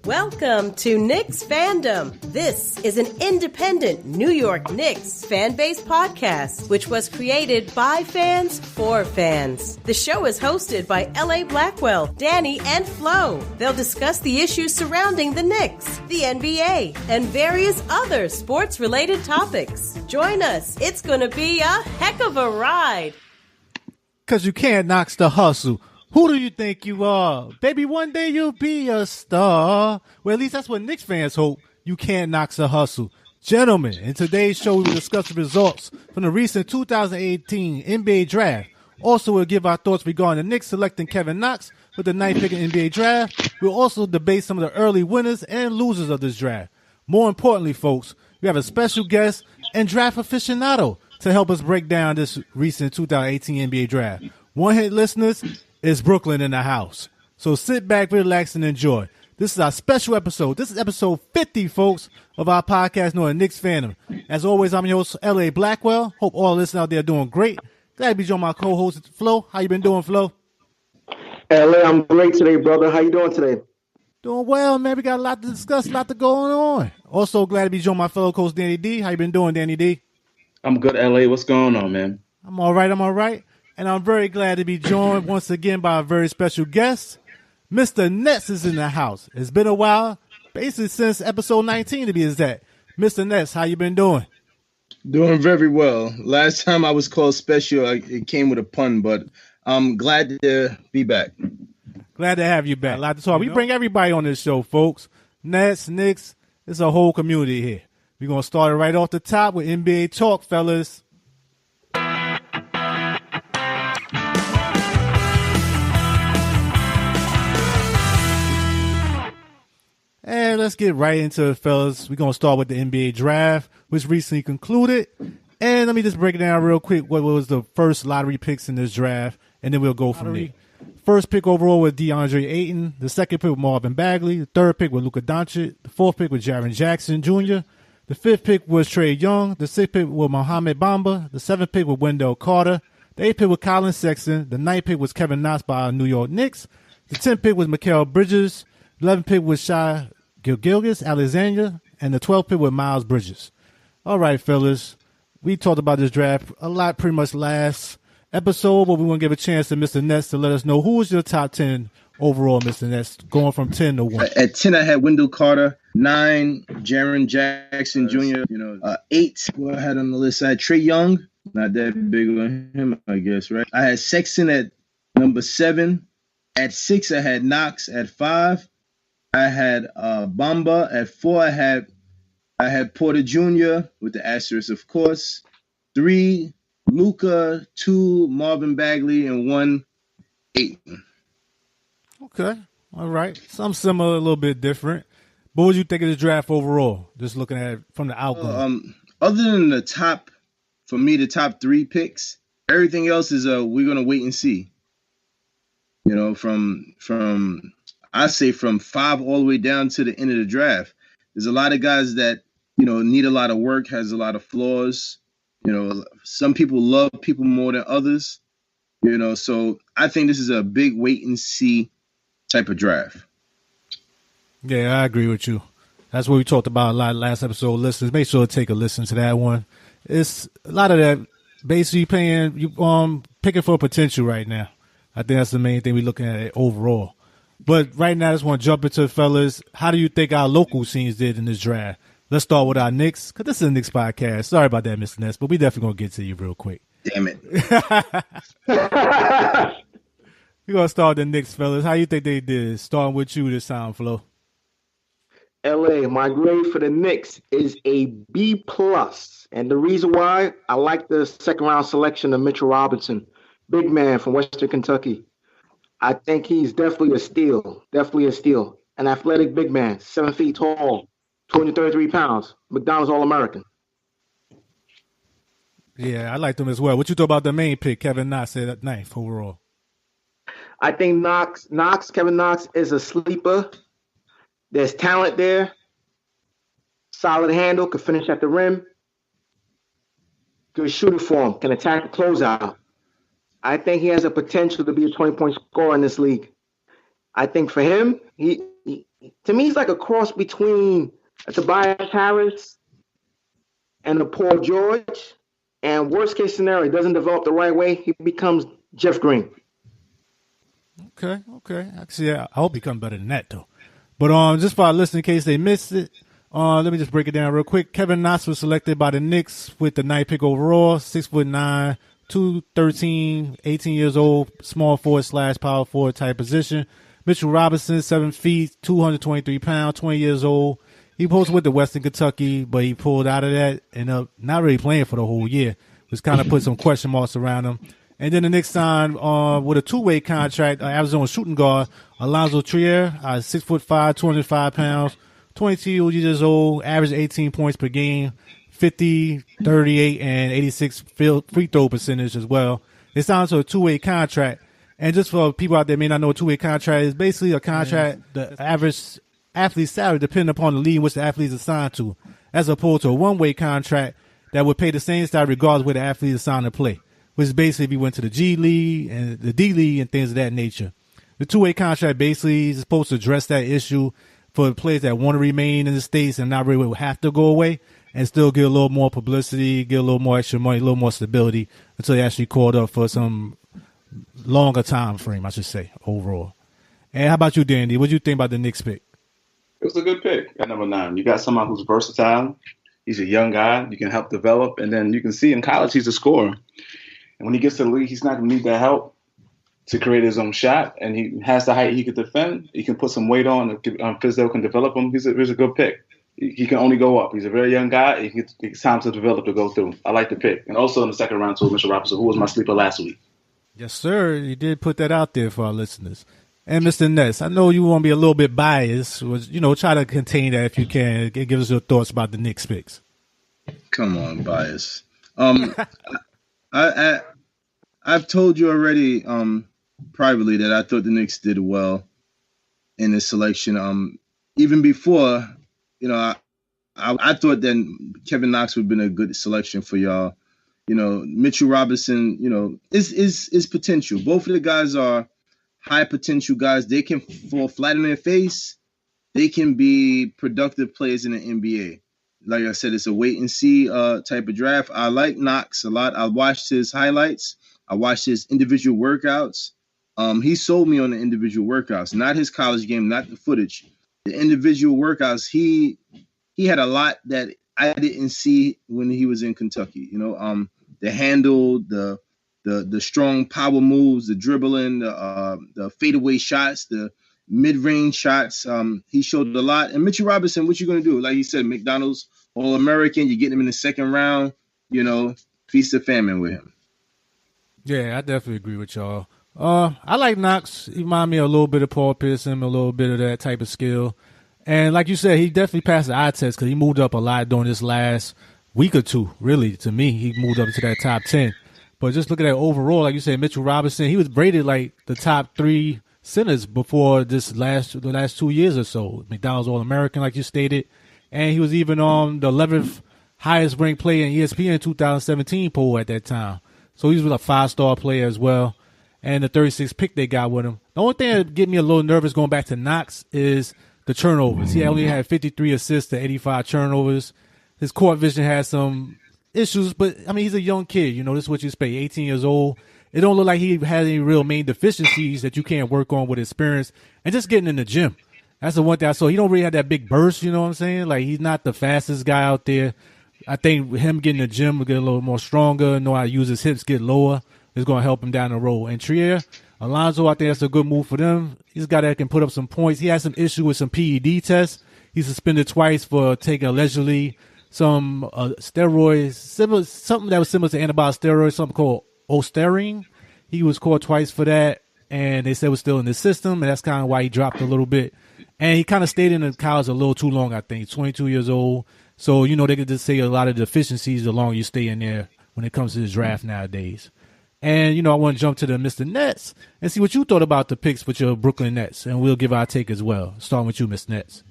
Welcome to Knicksfandom. This is an independent New York Knicks fan-based podcast, which was created by fans for fans. The show is hosted by LA Blackwell, Danny, and Flau. They'll discuss the issues surrounding the Knicks, the NBA, and various other sports-related topics. Join us. It's going to be a heck of a ride. Because you can't knock the hustle. Who do you think you are? Baby, one day you'll be a star. Well, at least that's what Knicks fans hope. You can't knock the hustle. Gentlemen, in today's show, we will discuss the results from the recent 2018 NBA Draft. Also, we'll give our thoughts regarding the Knicks selecting Kevin Knox with the 9th pick in NBA Draft. We'll also debate some of the early winners and losers of this draft. More importantly, folks, we have a special guest and draft aficionado to help us break down this recent 2018 NBA Draft. One-hit listeners, it's Brooklyn in the house. So sit back, relax, and enjoy. This is our special episode. This is episode 50, folks, of our podcast known as Knicksfandom. As always, I'm your host, LA Blackwell. Hope all listeners out there are doing great. Glad to be joined by my co-host, Flau. How you been doing, Flau? LA, I'm great today, brother. How you doing today? Doing well, man. We got a lot to discuss, a lot to go on. Also glad to be joined by my fellow coach, Danny D. How you been doing, Danny D? I'm good, LA. What's going on, man? I'm all right. And I'm very glad to be joined once again by a very special guest. Mr. Nets is in the house. It's been a while, basically since episode 19 to be exact. Mr. Nets, how you been doing? Doing very well. Last time I was called special, it came with a pun, but I'm glad to be back. Glad to have you back. A lot to talk. We bring everybody on this show, folks. Nets, Knicks, it's a whole community here. We're going to start it right off the top with NBA talk, fellas. And let's get right into it, fellas. We're going to start with the NBA draft, which recently concluded. And let me just break it down real quick. What was the first lottery picks in this draft? And then we'll go from there. First pick overall was DeAndre Ayton. The second pick was Marvin Bagley. The third pick was Luka Doncic. The fourth pick was Jaren Jackson Jr. The fifth pick was Trae Young. The sixth pick was Mohamed Bamba. The seventh pick was Wendell Carter. The eighth pick was Colin Sexton. The ninth pick was Kevin Knox by our New York Knicks. The 10th pick was Mikal Bridges. The 11th pick was Shai Gilgeous-Alexander, and the 12th pick was Miles Bridges. All right, fellas, we talked about this draft a lot pretty much last episode, but we want to give a chance to Mr. Nets to let us know who was your top 10 overall, Mr. Nets, going from 10 to 1. At 10, I had Wendell Carter. 9, Jaren Jackson Jr. 8, who I had on the list, I had Trae Young. Not that big on him, I guess, right? I had Sexton at number 7. At 6, I had Knox. At 5, I had Bamba. At 4, I had Porter Jr. with the asterisk, of course. 3, Luka. 2, Marvin Bagley, and 1, Ayton. Okay, all right. Something similar, a little bit different. But what did you think of the draft overall? Just looking at it from the outcome. Other than the top 3 picks, everything else is we're gonna wait and see. From I say from 5 all the way down to the end of the draft. There's a lot of guys that, need a lot of work, has a lot of flaws. Some people love people more than others. So I think this is a big wait and see type of draft. Yeah, I agree with you. That's what we talked about a lot last episode. Listeners, make sure to take a listen to that one. It's a lot of that basically picking for potential right now. I think that's the main thing we're looking at overall. But right now, I just want to jump into it, fellas. How do you think our local scenes did in this draft? Let's start with our Knicks, because this is a Knicks podcast. Sorry about that, Mr. Ness, but we definitely going to get to you real quick. Damn it. We're going to start with the Knicks, fellas. How you think they did? Starting with you this time, Flo. LA, my grade for the Knicks is a B+. And the reason why, I like the second-round selection of Mitchell Robinson, big man from Western Kentucky. I think he's definitely a steal. An athletic big man, 7 feet tall, 233 pounds, McDonald's All-American. Yeah, I like them as well. What you thought about the main pick, Kevin Knox at 9th overall? I think Kevin Knox is a sleeper. There's talent there. Solid handle, could finish at the rim. Good shooting form, can attack the closeout. I think he has a potential to be a 20-point scorer in this league. I think for him, to me, he's like a cross between a Tobias Harris and a Paul George. And worst case scenario, he doesn't develop the right way, he becomes Jeff Green. Okay. Actually, I hope he comes better than that, though. But just for our listeners, in case they missed it, let me just break it down real quick. Kevin Knox was selected by the Knicks with the 9th pick overall, 6'9", 213, 18 years old, small forward / power forward type position. Mitchell Robinson, 7 feet, 223 pounds, 20 years old. He posted with the Western Kentucky, but he pulled out of that and not really playing for the whole year. Just kind of put some question marks around him. And then the Knicks signed with a 2-way contract, Arizona shooting guard, Alonzo Trier, 6'5", 205 pounds, 22 years old, average 18 points per game, 50, 38, and 86 free throw percentage as well. They signed to a 2-way contract. And just for people out there may not know, a 2-way contract is basically a contract, the average athlete salary depending upon the league in which the athlete is assigned to, as opposed to a 1-way contract that would pay the same salary regardless where the athlete is assigned to play, which is basically if you went to the G League and the D League and things of that nature. The 2-way contract basically is supposed to address that issue for the players that want to remain in the States and not really have to go away and still get a little more publicity, get a little more extra money, a little more stability until they actually called up for some longer time frame, I should say, overall. And how about you, Danny? What do you think about the Knicks pick? It was a good pick at number 9. You got someone who's versatile. He's a young guy. You can help develop. And then you can see in college he's a scorer. And when he gets to the league, he's not going to need that help to create his own shot. And he has the height he could defend. He can put some weight on. Fizdale can develop him. He's a good pick. He can only go up. He's a very young guy. It's time to develop to go through. I like the pick. And also in the second round, too, Mr. Robinson, who was my sleeper last week. Yes, sir. You did put that out there for our listeners. And Mr. Ness, I know you want to be a little bit biased. Try to contain that if you can. Give us your thoughts about the Knicks picks. Come on, bias. I've told you already privately that I thought the Knicks did well in this selection. Even before, I thought that Kevin Knox would have been a good selection for y'all. Mitchell Robinson, is potential. Both of the guys are high potential guys. They can fall flat on their face. They can be productive players in the NBA. Like I said, it's a wait and see type of draft. I like Knox a lot. I watched his highlights. I watched his individual workouts. He sold me on the individual workouts, not his college game, not the footage. The individual workouts, he had a lot that I didn't see when he was in Kentucky. The handle, the strong power moves, the dribbling, the fadeaway shots, the mid-range shots. He showed a lot. And Mitchell Robinson, what you going to do? Like you said, McDonald's All-American. You get him in the second round, feast or famine with him. Yeah, I definitely agree with y'all. I like Knox. He reminds me a little bit of Paul Pearson, a little bit of that type of skill. And like you said, he definitely passed the eye test because he moved up a lot during this last week or two, really, to me. He moved up to that top 10. But just look at that overall, like you said, Mitchell Robinson, he was rated like the top 3 centers before the last 2 years or so. McDonald's All-American, like you stated. And he was even on the 11th highest ranked player in ESPN 2017 poll at that time. So he was a 5-star player as well. And the 36th pick they got with him. The only thing that get me a little nervous going back to Knox is the turnovers. He only had 53 assists to 85 turnovers. His court vision has some issues, but, he's a young kid. This is what you expect, 18 years old. It don't look like he has any real main deficiencies that you can't work on with experience and just getting in the gym. That's the one thing I saw. He don't really have that big burst, you know what I'm saying? Like, he's not the fastest guy out there. I think him getting in the gym will get a little more stronger, know how to use his hips, get lower, is going to help him down the road. And Trier, Alonzo, I think that's a good move for them. He's a guy that can put up some points. He has some issue with some PED tests. He's suspended twice for taking allegedly some steroids, something that was similar to antibiotic steroids, something called Osterine. He was caught twice for that, and they said it was still in the system, and that's kind of why he dropped a little bit. And he kind of stayed in the college a little too long, I think. 22 years old. So, they could just say a lot of deficiencies the longer you stay in there when it comes to the draft nowadays. And, I want to jump to the Mr. Nets and see what you thought about the picks with your Brooklyn Nets, and we'll give our take as well. Starting with you, Mr. Nets.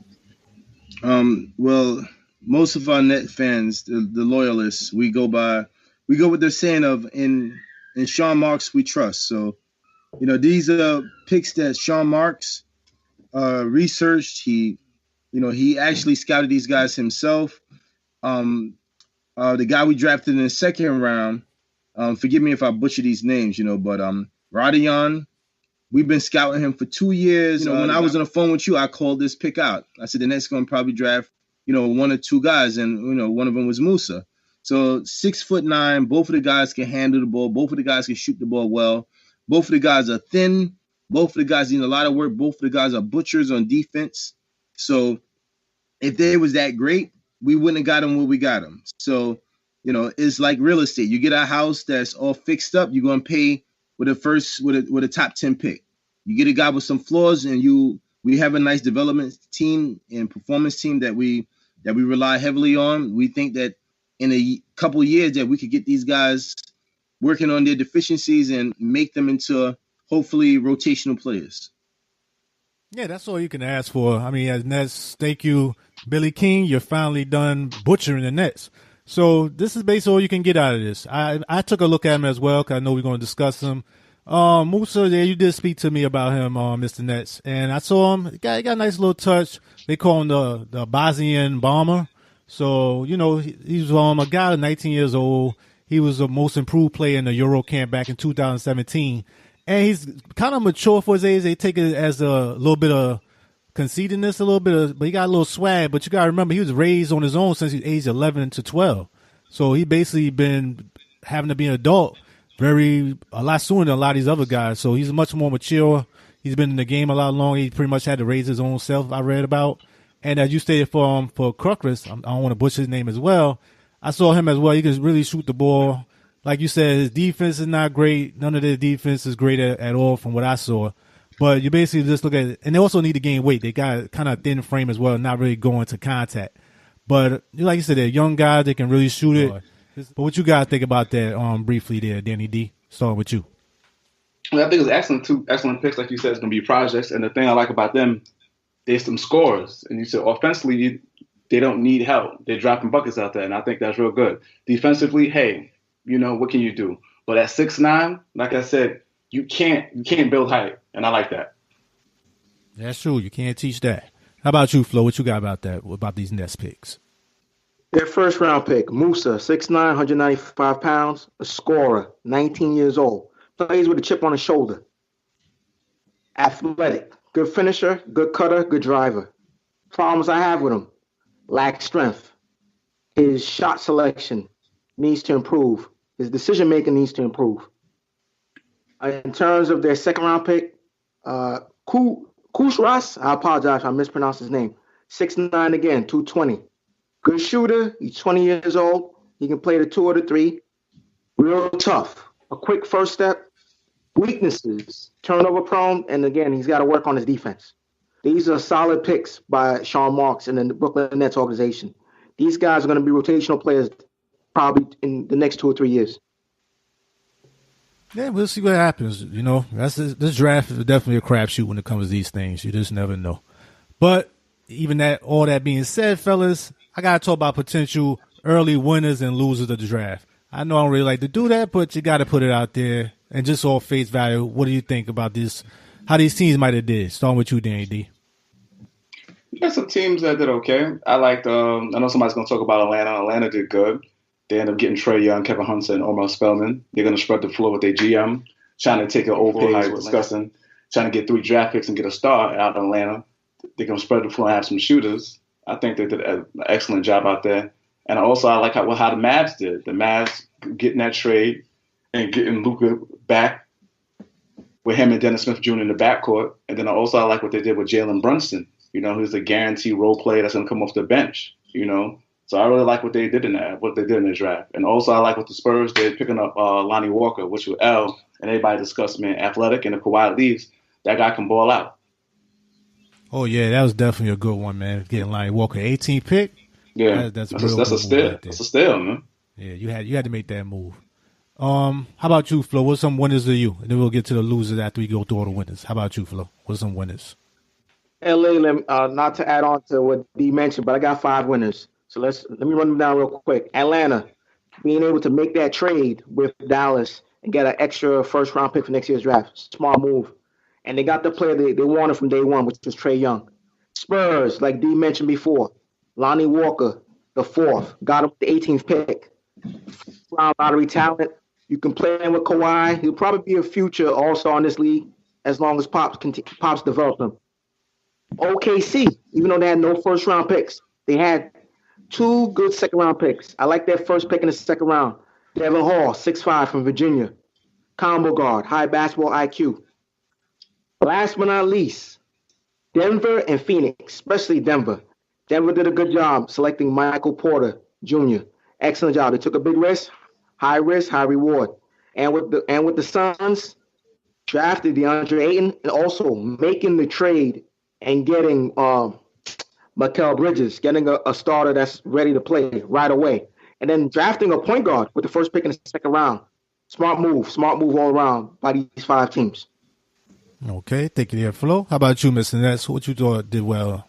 Well, most of our Net fans, the loyalists, we go with their saying of in Sean Marks we trust. So, these are picks that Sean Marks researched. He actually scouted these guys himself. The guy we drafted in the second round, forgive me if I butcher these names, but Rodion, we've been scouting him for 2 years. When I was on the phone with you, I called this pick out. I said the Nets going to probably draft, one or two guys, and one of them was Musa. So 6'9", both of the guys can handle the ball. Both of the guys can shoot the ball well. Both of the guys are thin. Both of the guys need a lot of work. Both of the guys are butchers on defense. So if they was that great, we wouldn't have got them where we got them. So, it's like real estate. You get a house that's all fixed up, you're going to pay with a top 10 pick. You get a guy with some flaws, and we have a nice development team and performance team that we rely heavily on. We think that in a couple of years that we could get these guys working on their deficiencies and make them into hopefully rotational players. Yeah, that's all you can ask for. I mean, as Nets, thank you, Billy King. You're finally done butchering the Nets. So this is basically all you can get out of this. I took a look at him as well, because I know we're going to discuss him. Musa, yeah, you did speak to me about him, Mr. Nets, and I saw him. He got a nice little touch. They call him the Bosnian bomber. So, he's a guy 19 years old. He was the most improved player in the Euro camp back in 2017. And he's kind of mature for his age. They take it as a little bit of conceitedness, but he got a little swag. But you got to remember, he was raised on his own since he was age 11 to 12. So he basically been having to be an adult a lot sooner than a lot of these other guys. So he's much more mature. He's been in the game a lot longer. He pretty much had to raise his own self, I read about. And as you stated for Kurucs, I don't want to butcher his name as well. I saw him as well. He can really shoot the ball. Like you said, his defense is not great. None of their defense is great at all from what I saw. But you basically just look at it. And they also need to gain weight. They got kind of a thin frame as well, not really going to contact. But like you said, they're young guys. They can really shoot it. But what you guys think about that briefly there, Danny D? Starting with you. Well, I think it's two excellent picks. Like you said, it's going to be projects. And the thing I like about them, they're some scorers. And you said offensively, they don't need help. They're dropping buckets out there, and I think that's real good. Defensively, hey, what can you do? But at 6'9", like I said, you can't build height, and I like that. That's true. You can't teach that. How about you, Flo? What you got about that? About these Nets picks? Their first round pick, Musa, 6'9", 195 pounds, a scorer, 19 years old, plays with a chip on his shoulder. Athletic, good finisher, good cutter, good driver. Problems I have with him: lacks strength. His shot selection needs to improve. His decision making needs to improve. In terms of their second round pick, Kurucs, I apologize if I mispronounced his name. 6'9" again, 220. Good shooter. He's 20 years old. He can play the 2 or the 3. Real tough. A quick first step. Weaknesses: turnover prone, and again, he's got to work on his defense. These are solid picks by Sean Marks and the Brooklyn Nets organization. These guys are going to be rotational players probably in the next 2 or 3 years. Yeah, we'll see what happens. This draft is definitely a crapshoot when it comes to these things. You just never know. But even all that being said, fellas, I got to talk about potential early winners and losers of the draft. I know I don't really like to do that, but you got to put it out there. And just all face value, what do you think about this? How these teams might have did? Starting with you, Danny D. There's some teams that did okay. I liked. I know somebody's going to talk about Atlanta. Atlanta did good. They end up getting Trae Young, Kevin Hunter, and Omar Spellman. They're going to spread the floor with their GM, trying to take an old page, discussing, trying to get 3 draft picks and get a star out of Atlanta. They're going to spread the floor and have some shooters. I think they did an excellent job out there. And also, I like how the Mavs did. The Mavs getting that trade and getting Luka back with him and Dennis Smith Jr. in the backcourt. And then also, I like what they did with Jalen Brunson. Who's a guaranteed role player that's going to come off the bench. So I really like what they did in the draft. And also, I like what the Spurs did, picking up Lonnie Walker, which was L. And everybody discussed, man, athletic. And if Kawhi leaves, that guy can ball out. Oh, yeah, that was definitely a good one, man. Getting Lonnie Walker, 18th pick. Yeah, that's a steal. Right, that's a steal, man. Yeah, you had to make that move. How about you, Flo? What's some winners of you? And then we'll get to the losers after we go through all the winners. How about you, Flo? What's some winners? LA, not to add on to what D mentioned, but I got 5 winners. So let me run them down real quick. Atlanta, being able to make that trade with Dallas and get an extra first-round pick for next year's draft. Smart move. And they got the player they wanted from day one, which was Trae Young. Spurs, like D mentioned before, Lonnie Walker, the fourth, got him the 18th pick. Round lottery talent. You can play him with Kawhi. He'll probably be a future all-star in this league as long as Pops develop him. OKC, even though they had no first-round picks, they had 2 good second-round picks. I like their first pick in the second round. Devin Hall, 6'5", from Virginia. Combo guard, high basketball IQ. Last but not least, Denver and Phoenix, especially Denver. Denver did a good job selecting Michael Porter Jr. Excellent job. They took a big risk, high reward. And with the Suns, drafted DeAndre Ayton and also making the trade and getting Mikal Bridges, getting a starter that's ready to play right away. And then drafting a point guard with the first pick in the second round. Smart move all around by these 5 teams. Okay, thank you there, Flo. How about you, Mr. Nets? What you thought did well?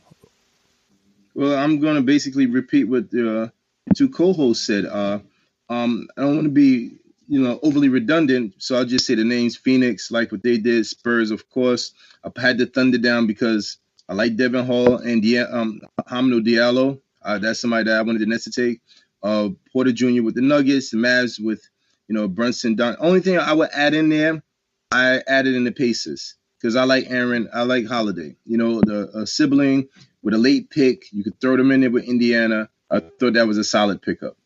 Well, I'm going to basically repeat what the 2 co-hosts said. I don't want to be, overly redundant, so I'll just say the names. Phoenix, like what they did. Spurs, of course. I had the Thunder down because I like Devin Hall and Hamidou Diallo. That's somebody that I wanted the Nets to take. Porter Jr. with the Nuggets. The Mavs with, Brunson. Only thing I would add in there, I added in the Pacers because I like Aaron. I like Holiday. The sibling with a late pick. You could throw them in there with Indiana. I thought that was a solid pickup.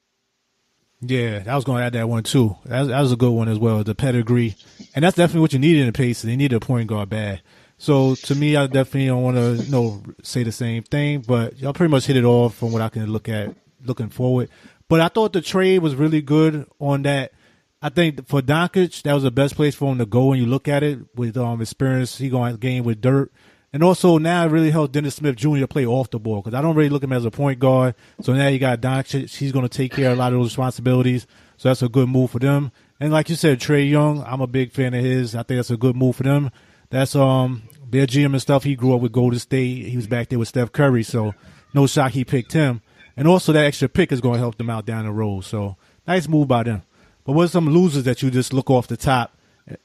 Yeah, I was going to add that one too. That was a good one as well, the pedigree. And that's definitely what you needed in the Pacers. They needed a point guard bad. So to me, I definitely don't want to say the same thing, but y'all pretty much hit it off from what I can look at looking forward. But I thought the trade was really good on that. I think for Doncic, that was the best place for him to go when you look at it with experience. He going to game with Dirt. And also now it really helped Dennis Smith Jr. play off the ball because I don't really look at him as a point guard. So now you got Doncic. He's going to take care of a lot of those responsibilities. So that's a good move for them. And like you said, Trae Young, I'm a big fan of his. I think that's a good move for them. That's their GM and stuff. He grew up with Golden State. He was back there with Steph Curry. So no shock he picked him. And also that extra pick is going to help them out down the road. So nice move by them. But what are some losers that you just look off the top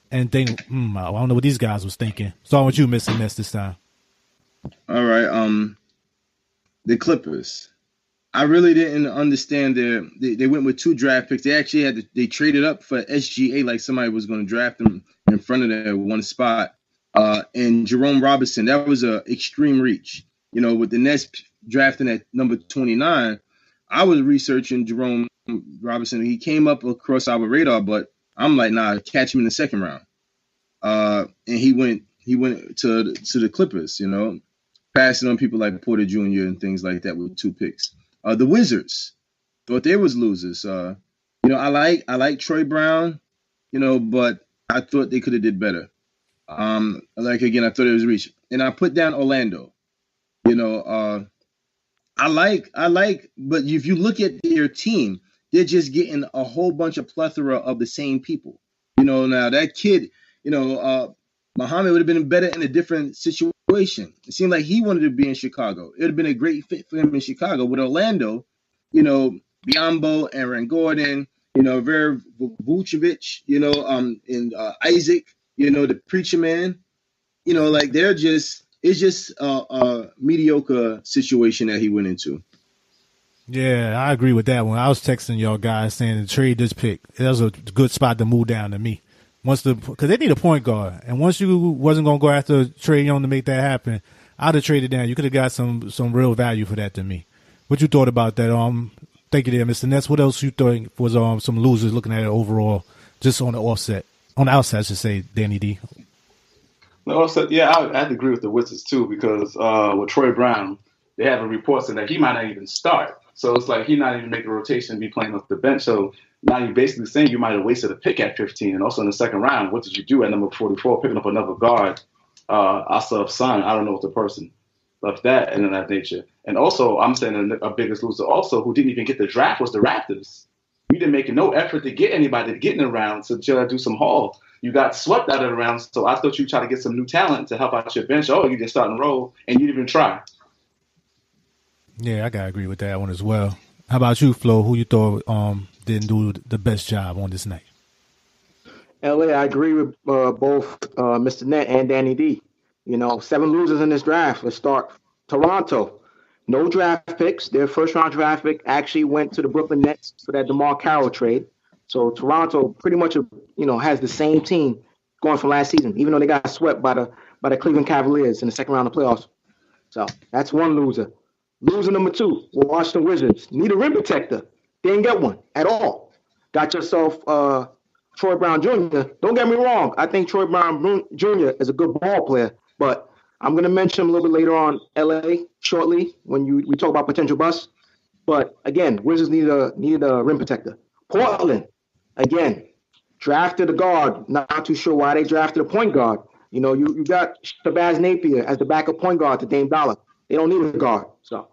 and think, I don't know what these guys was thinking. Starting with you, Mr. Ness, this time. All right. The Clippers. I really didn't understand they went with 2 draft picks. They actually they traded up for SGA like somebody was going to draft them in front of their one spot. And Jerome Robinson, that was an extreme reach. With the Nets drafting at number 29, I was researching Jerome Robinson. He came up across our radar, but I'm like, nah, catch him in the second round. And he went to the Clippers, passing on people like Porter Jr. and things like that with 2 picks. The Wizards, thought they was losers. I like Troy Brown, but I thought they could have did better. I thought it was reach. And I put down Orlando. I like, but if you look at their team, they're just getting a whole bunch of plethora of the same people. Now that kid, Muhammad would have been better in a different situation. It seemed like he wanted to be in Chicago. It would have been a great fit for him in Chicago. With Orlando, Biyombo, Aaron Gordon, Ver Vucevic, and Isaac, the preacher man, it's just a mediocre situation that he went into. Yeah, I agree with that one. I was texting y'all guys saying to trade this pick. That was a good spot to move down to me. Because they need a point guard. And once you wasn't going to go after Trae Young to make that happen, I'd have traded down. You could have got some real value for that to me. What you thought about that? Thank you there, Mr. Nets. What else you thought was some losers looking at it overall, just on the offset? On the outside, I should say, Danny D. No, so, yeah, I have to agree with the Wizards, too, because with Troy Brown, they have a report saying that he might not even start. So it's like he's not even making a rotation and be playing off the bench. So now you're basically saying you might have wasted a pick at 15. And also in the second round, what did you do at number 44, picking up another guard, Asaf San? I don't know what the person left that and of that nature. And also, I'm saying a biggest loser also who didn't even get the draft was the Raptors. You didn't make no effort to get anybody to get in the round to try to do some haul. You got swept out of the round. So I thought you try to get some new talent to help out your bench. Oh, you didn't start and roll, and you didn't even try. Yeah, I gotta agree with that one as well. How about you, Flo? Who you thought didn't do the best job on this night? LA, I agree with both Mr. Net and Danny D. 7 losers in this draft. Let's start. Toronto, no draft picks. Their first round draft pick actually went to the Brooklyn Nets for that DeMar Carroll trade. So Toronto pretty much, has the same team going from last season, even though they got swept by the Cleveland Cavaliers in the second round of playoffs. So that's one loser. Loser number 2, Washington Wizards. Need a rim protector. They didn't get one at all. Got yourself Troy Brown Jr. Don't get me wrong. I think Troy Brown Jr. is a good ball player, but I'm going to mention him a little bit later on LA shortly when we talk about potential busts. But again, Wizards needed a rim protector. Portland, again, drafted a guard. Not too sure why they drafted a point guard. You got Shabazz Napier as the backup point guard to Dame Dollar. They don't need a guard. So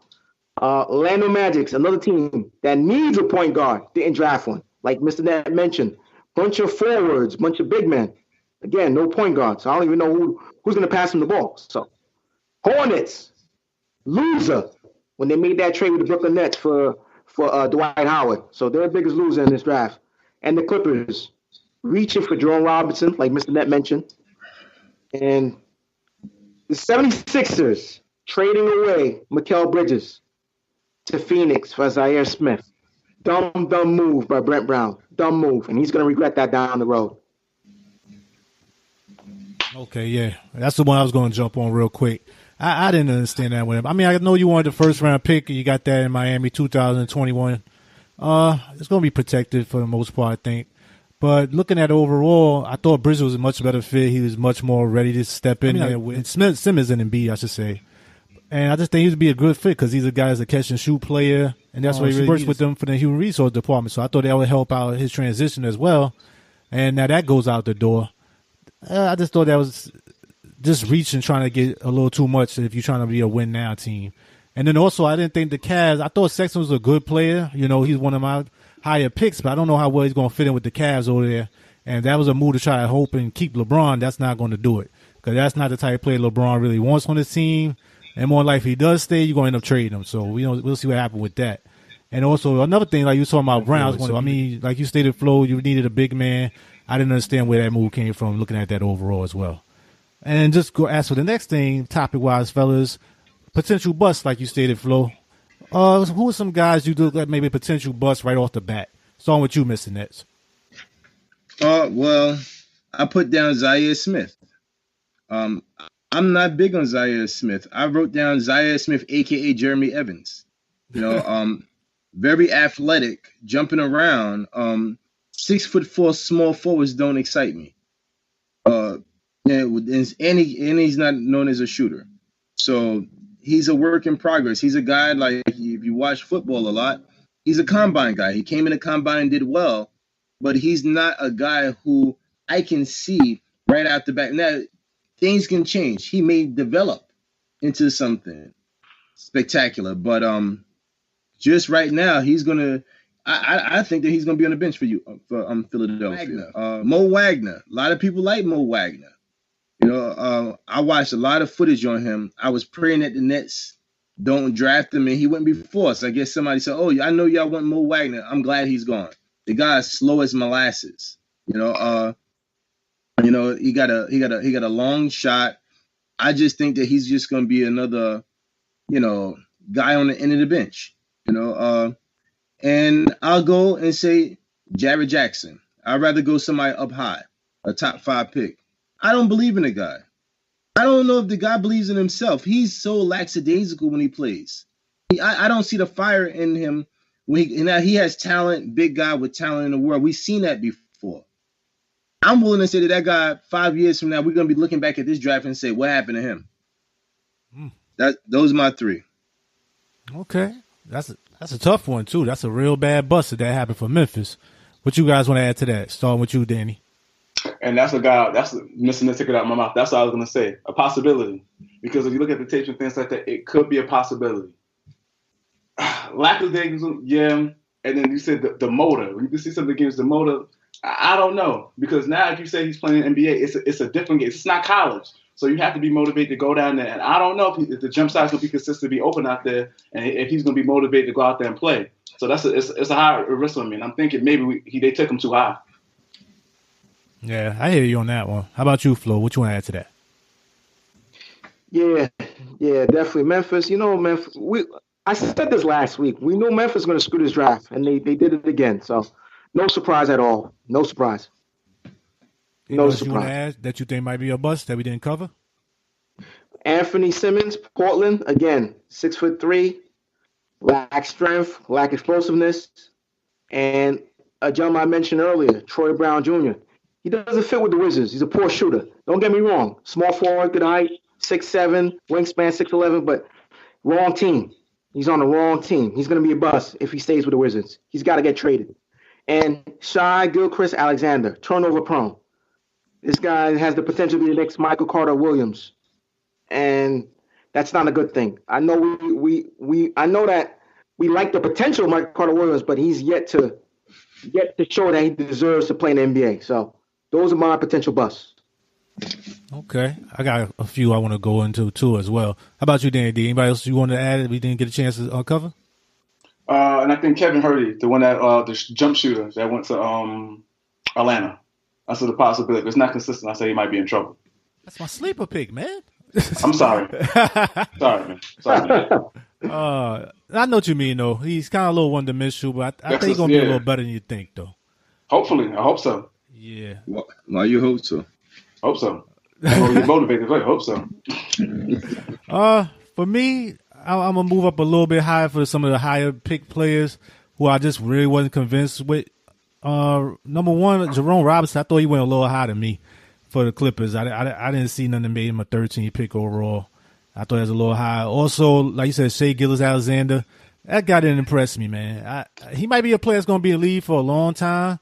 Orlando Magic's another team that needs a point guard. Didn't draft one. Like Mr. Net mentioned, bunch of forwards, bunch of big men. Again, no point guard. So I don't even know who's going to pass him the ball. So Hornets, loser when they made that trade with the Brooklyn Nets for Dwight Howard. So they're the biggest loser in this draft. And the Clippers, reaching for Jerome Robinson, like Mr. Net mentioned. And the 76ers, trading away Mikal Bridges to Phoenix for Zaire Smith. Dumb move by Brent Brown. Dumb move. And he's going to regret that down the road. Okay, yeah. That's the one I was going to jump on real quick. I didn't understand that one. I mean, I know you wanted the first-round pick, and you got that in Miami 2021. It's going to be protected for the most part, I think. But looking at overall, I thought Bridges was a much better fit. He was much more ready to step in there with Simmons and Embiid, I should say. And I just think he would be a good fit because he's a guy that's a catch-and-shoot player, and that's why he really works with them for the human resource department. So I thought that would help out his transition as well. And now that goes out the door. I just thought that was just reaching, trying to get a little too much if you're trying to be a win-now team. And then also, I didn't think the Cavs, I thought Sexton was a good player. He's one of my higher picks, but I don't know how well he's going to fit in with the Cavs over there. And that was a move to try to hope and keep LeBron. That's not going to do it because that's not the type of player LeBron really wants on his team. And more likely, if he does stay, you're going to end up trading him. So we'll see what happens with that. And also, another thing, like you were talking about Browns, like you stated, Flo, you needed a big man. I didn't understand where that move came from, looking at that overall as well. And just go ask for the next thing, topic-wise, fellas, potential bust, like you stated, Flo. Who are some guys you look at maybe potential bust right off the bat? Starting with you, Mr. Nets. Well, I put down Zaire Smith. I'm not big on Zaire Smith. I wrote down Zaire Smith, a.k.a. Jeremy Evans. Very athletic, jumping around. 6'4" small forwards don't excite me. And he's not known as a shooter. So he's a work in progress. He's a guy, like, if you watch football a lot, he's a combine guy. He came in the combine and did well, but he's not a guy who I can see right out the back. Now, things can change. He may develop into something spectacular, but just right now, he's going to I think that he's going to be on the bench for you, for Philadelphia. Mo Wagner. A lot of people like Mo Wagner. I watched a lot of footage on him. I was praying that the Nets don't draft him, and he wouldn't be forced. I guess somebody said, "Oh, I know y'all want Mo Wagner. I'm glad he's gone." The guy's slow as molasses. He got a long shot. I just think that he's just going to be another, guy on the end of the bench. And I'll go and say Jared Jackson. I'd rather go somebody up high, a top 5 pick. I don't believe in the guy. I don't know if the guy believes in himself. He's so lackadaisical when he plays. I don't see the fire in him. He has talent, big guy with talent in the world. We've seen that before. I'm willing to say that guy 5 years from now, we're going to be looking back at this draft and say, what happened to him? Those are my 3. Okay. That's a tough one, too. That's a real bad bust if that happened for Memphis. What you guys want to add to that? Starting with you, Danny. And that's a guy, that's missing the ticket out of my mouth. That's what I was going to say. A possibility. Because if you look at the tapes and things like that, it could be a possibility. Lackadaisical, yeah. And then you said the motor. You can see something against the motor. I don't know. Because now if you say he's playing NBA, it's a different game. It's not college. So you have to be motivated to go down there. And I don't know if the jump shot's going to be consistent, be open out there, and if he's going to be motivated to go out there and play. So it's a high risk on me. And I'm thinking maybe they took him too high. Yeah, I hear you on that one. How about you, Flo? What you want to add to that? Yeah, definitely. Memphis, Memphis. I said this last week. We knew Memphis was going to screw this draft, and they did it again. So, no surprise at all. No surprise. Anything else you want to add that you think might be a bust that we didn't cover? Anthony Simmons, Portland, again, 6'3", lack strength, lack explosiveness, and a gentleman I mentioned earlier, Troy Brown Jr. He doesn't fit with the Wizards. He's a poor shooter. Don't get me wrong. Small forward, good height, 6'7", wingspan 6'11", but wrong team. He's on the wrong team. He's going to be a bust if he stays with the Wizards. He's got to get traded. And Shai Gilgeous-Alexander, turnover prone. This guy has the potential to be the next Michael Carter Williams. And that's not a good thing. I know I know that we like the potential of Michael Carter Williams, but he's yet to show that he deserves to play in the NBA. So those are my potential busts. Okay. I got a few I want to go into too as well. How about you, Danny D? Anybody else you want to add that we didn't get a chance to uncover? And I think Kevin Hurdy, the one that the jump shooter that went to Atlanta. I said the possibility. If it's not consistent, I say he might be in trouble. That's my sleeper pick, man. I'm sorry. Sorry, man. I know what you mean, though. He's kind of a little one-dimensional, but I think he's going to be a little better than you think, though. Hopefully. I hope so. Yeah. Why you hope so? Hope so. I'm really motivated. I hope so. For me, I'm going to move up a little bit higher for some of the higher pick players who I just really wasn't convinced with. Number one, Jerome Robinson. I thought he went a little higher than me for the Clippers. I didn't see nothing that made him a 13th pick overall. I thought it was a little high. Also, like you said, Shai Gilgeous-Alexander. That guy didn't impress me, man. He might be a player that's going to be in the league for a long time,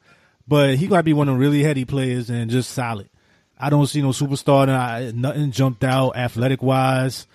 but he got to be one of the really heady players and just solid. I don't see no superstar. Nothing jumped out athletic-wise.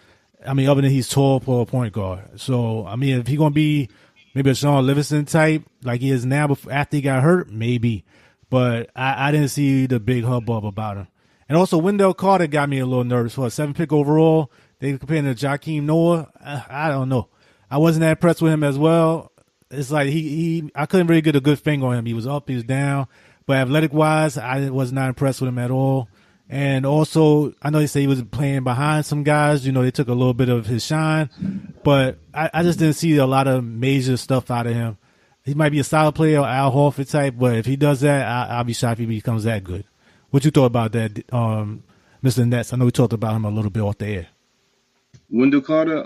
I mean, other than he's tall for a point guard. So, I mean, if he's going to be maybe a Sean Livingston type like he is now after he got hurt, maybe. But I didn't see the big hubbub about him. And also, Wendell Carter got me a little nervous for a 7th pick overall. They comparing to Joakim Noah. I don't know. I wasn't that impressed with him as well. It's like I couldn't really get a good finger on him. He was up, he was down. But athletic-wise, I was not impressed with him at all. And also, I know they say he was playing behind some guys. You know, they took a little bit of his shine. But I just didn't see a lot of major stuff out of him. He might be a solid player, Al Horford type, but if he does that, I'll be shocked if he becomes that good. What you thought about that, Mr. Nets? I know we talked about him a little bit off the air. Wendell Carter,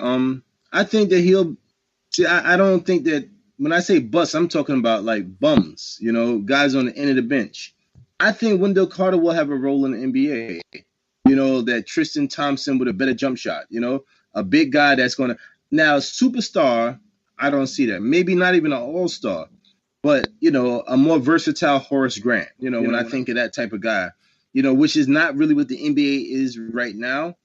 I think that he'll – see, I don't think that – when I say bust, I'm talking about like bums, you know, guys on the end of the bench. I think Wendell Carter will have a role in the NBA. You know, that Tristan Thompson with a better jump shot, you know, a big guy that's going to – now, superstar, I don't see that. Maybe not even an all-star, but, you know, a more versatile Horace Grant, you know, when I think of that type of guy, you know, which is not really what the NBA is right now,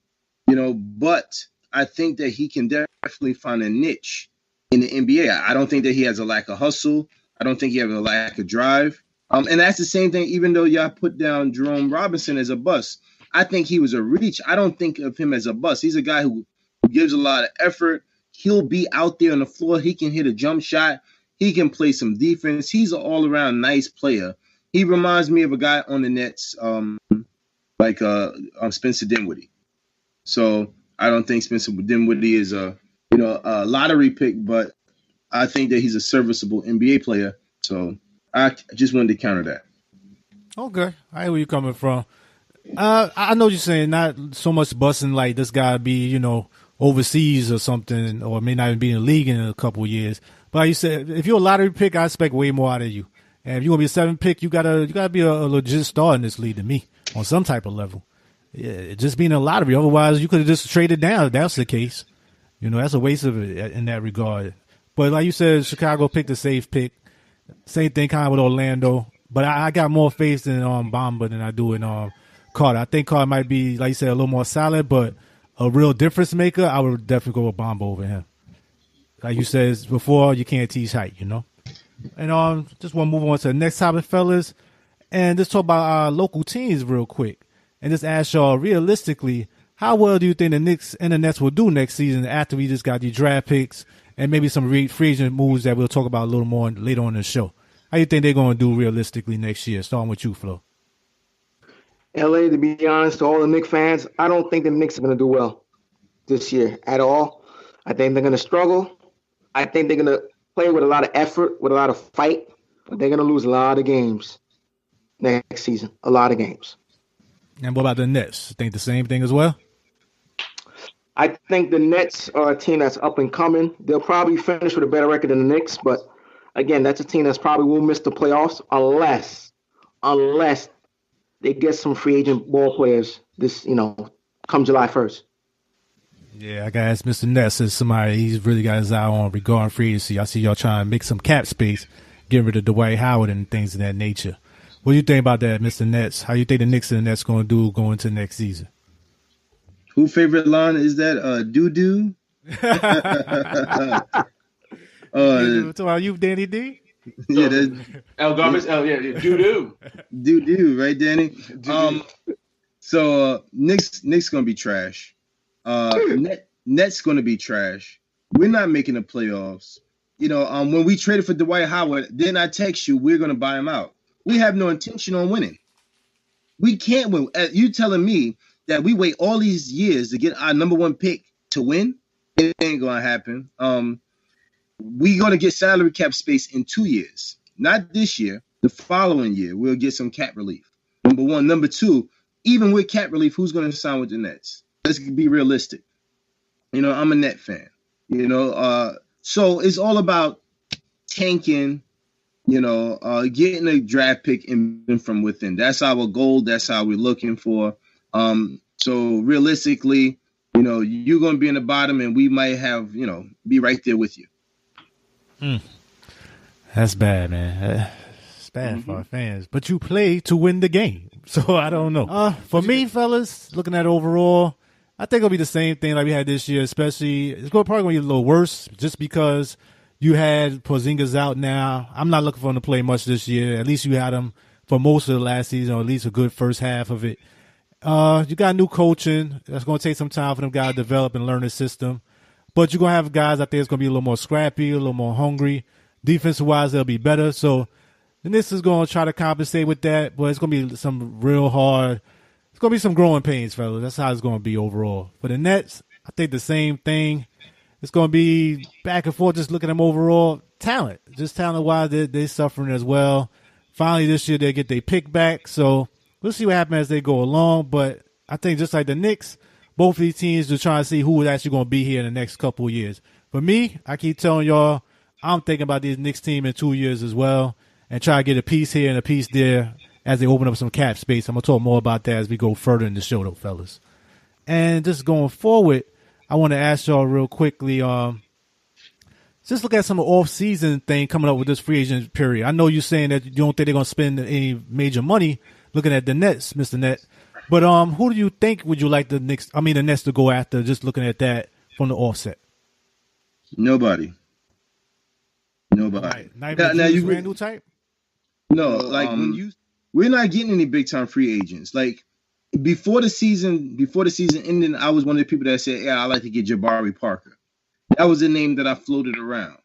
you know, but I think that he can definitely find a niche in the NBA. I don't think that he has a lack of hustle. I don't think he has a lack of drive. And that's the same thing, even though y'all put down Jerome Robinson as a bust. I think he was a reach. I don't think of him as a bust. He's a guy who gives a lot of effort. He'll be out there on the floor. He can hit a jump shot. He can play some defense. He's an all-around nice player. He reminds me of a guy on the Nets, like Spencer Dinwiddie. So I don't think Spencer Dinwiddie is a lottery pick, but I think that he's a serviceable NBA player. So I just wanted to counter that. Okay, I hear where you're coming from. I know what you're saying, not so much busting like this guy be, you know, overseas or something, or may not even be in the league in a couple of years. But like you said, if you're a lottery pick, I expect way more out of you. And if you're gonna be a 7th pick, you gotta be a legit star in this league to me on some type of level. Yeah, just being a lottery. Otherwise, you could have just traded down if that's the case. You know, that's a waste of it in that regard. But like you said, Chicago picked a safe pick. Same thing kind of with Orlando. But I got more faith in Bamba than I do in Carter. I think Carter might be, like you said, a little more solid, but a real difference maker, I would definitely go with Bamba over him. Like you said before, you can't teach height, you know. And just want to move on to the next topic, fellas, and just talk about our local teams real quick. And just ask y'all, realistically, how well do you think the Knicks and the Nets will do next season after we just got these draft picks and maybe some free agent moves that we'll talk about a little more later on in the show? How do you think they're going to do realistically next year? Starting with you, Flo. LA, to be honest, to all the Knicks fans, I don't think the Knicks are going to do well this year at all. I think they're going to struggle. I think they're going to play with a lot of effort, with a lot of fight, but they're going to lose a lot of games next season. A lot of games. And what about the Nets? Think the same thing as well? I think the Nets are a team that's up and coming. They'll probably finish with a better record than the Knicks, but again, that's a team that's probably will miss the playoffs unless they get some free agent ball players come July 1st. Yeah, I gotta ask Mr. Ness as somebody he's really got his eye on regarding free agency. I see y'all trying to make some cap space, get rid of Dwight Howard and things of that nature. What do you think about that, Mr. Nets? How you think the Knicks and the Nets going to do going into next season? Who favorite line is that? Doo-doo? Talking about you, Danny D? Yeah, that's El Gomez. Doo-doo. Doo-doo, right, Danny? So Knicks gonna be trash. Nets gonna be trash. We're not making the playoffs. When we traded for Dwight Howard, then I text you, we're gonna buy him out. We have no intention on winning. We can't win. You telling me that we wait all these years to get our number one pick to win? It ain't gonna happen. We're gonna get salary cap space in 2 years. Not this year. The following year, we'll get some cap relief. Number one. Number two, even with cap relief, who's gonna sign with the Nets? Let's be realistic. I'm a Net fan. So it's all about tanking. Getting a draft pick in from within. That's our goal. That's how we're looking for. So realistically, you're going to be in the bottom and we might have, be right there with you. That's bad, man. It's bad for our fans. But you play to win the game. So I don't know. For me, fellas, looking at overall, I think it'll be the same thing like we had this year, especially it's probably going to be a little worse just because you had Porzingis out now. I'm not looking for him to play much this year. At least you had him for most of the last season, or at least a good first half of it. You got new coaching. That's going to take some time for them guys to develop and learn the system. But you're going to have guys out there that's going to be a little more scrappy, a little more hungry. Defensive-wise, they'll be better. So the Knicks is going to try to compensate with that, but it's going to be some real hard. It's going to be some growing pains, fellas. That's how it's going to be overall. For the Nets, I think the same thing. It's going to be back and forth, just looking at them overall. Talent. Just talent-wise, they're suffering as well. Finally, this year, they get their pick back. So we'll see what happens as they go along. But I think just like the Knicks, both of these teams are trying to see who is actually going to be here in the next couple of years. For me, I keep telling y'all, I'm thinking about this Knicks team in 2 years as well and try to get a piece here and a piece there as they open up some cap space. I'm going to talk more about that as we go further in the show, though, fellas. And just going forward, I want to ask y'all real quickly, just look at some off-season thing coming up with this free agent period. I know you're saying that you don't think they're going to spend any major money looking at the Nets, Mr. Net. But who do you think would you like the Nets to go after, just looking at that from the offset? Nobody. Right. Now you Randle type? No, we're not getting any big-time free agents. Like, before the season ended, I was one of the people that said, yeah, I like to get Jabari Parker. That was the name that I floated around.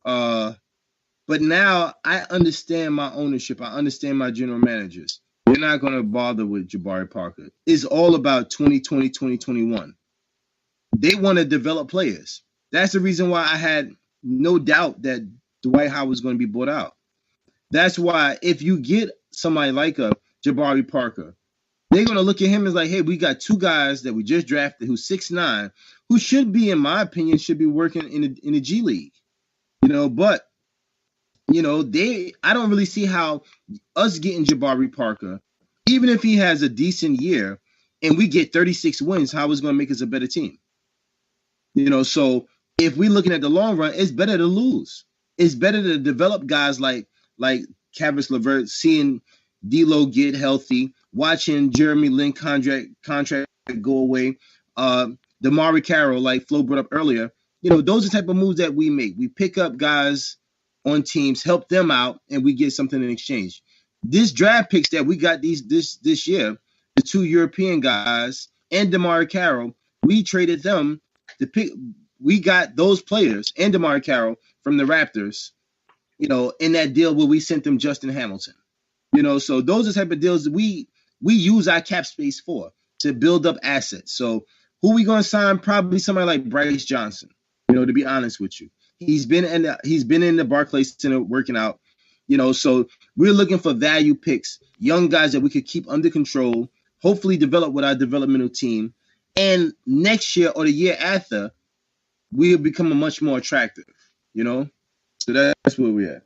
But now I understand my ownership. I understand my general managers. They're not going to bother with Jabari Parker. It's all about 2020, 2021. They want to develop players. That's the reason why I had no doubt that Dwight Howard was going to be bought out. That's why if you get somebody like a Jabari Parker, they're going to look at him as like, hey, we got two guys that we just drafted who's 6'9", who should be, in my opinion, should be working in the G League. But I don't really see how us getting Jabari Parker, even if he has a decent year and we get 36 wins, how it's going to make us a better team. So if we're looking at the long run, it's better to lose. It's better to develop guys like Caris LeVert, seeing D'Lo get healthy, watching Jeremy Lin contract go away, DeMarre Carroll, like Flo brought up earlier. Those are the type of moves that we make. We pick up guys on teams, help them out, and we get something in exchange. This draft picks that we got this year, the two European guys and DeMarre Carroll, we traded them to pick. We got those players and DeMarre Carroll from the Raptors, in that deal where we sent them Justin Hamilton. So those are the type of deals that we we use our cap space for, to build up assets. So who we going to sign? Probably somebody like Bryce Johnson, to be honest with you. He's been in the Barclays Center working out, so we're looking for value picks, young guys that we could keep under control, hopefully develop with our developmental team. And next year or the year after, we'll become much more attractive, So that's where we're at.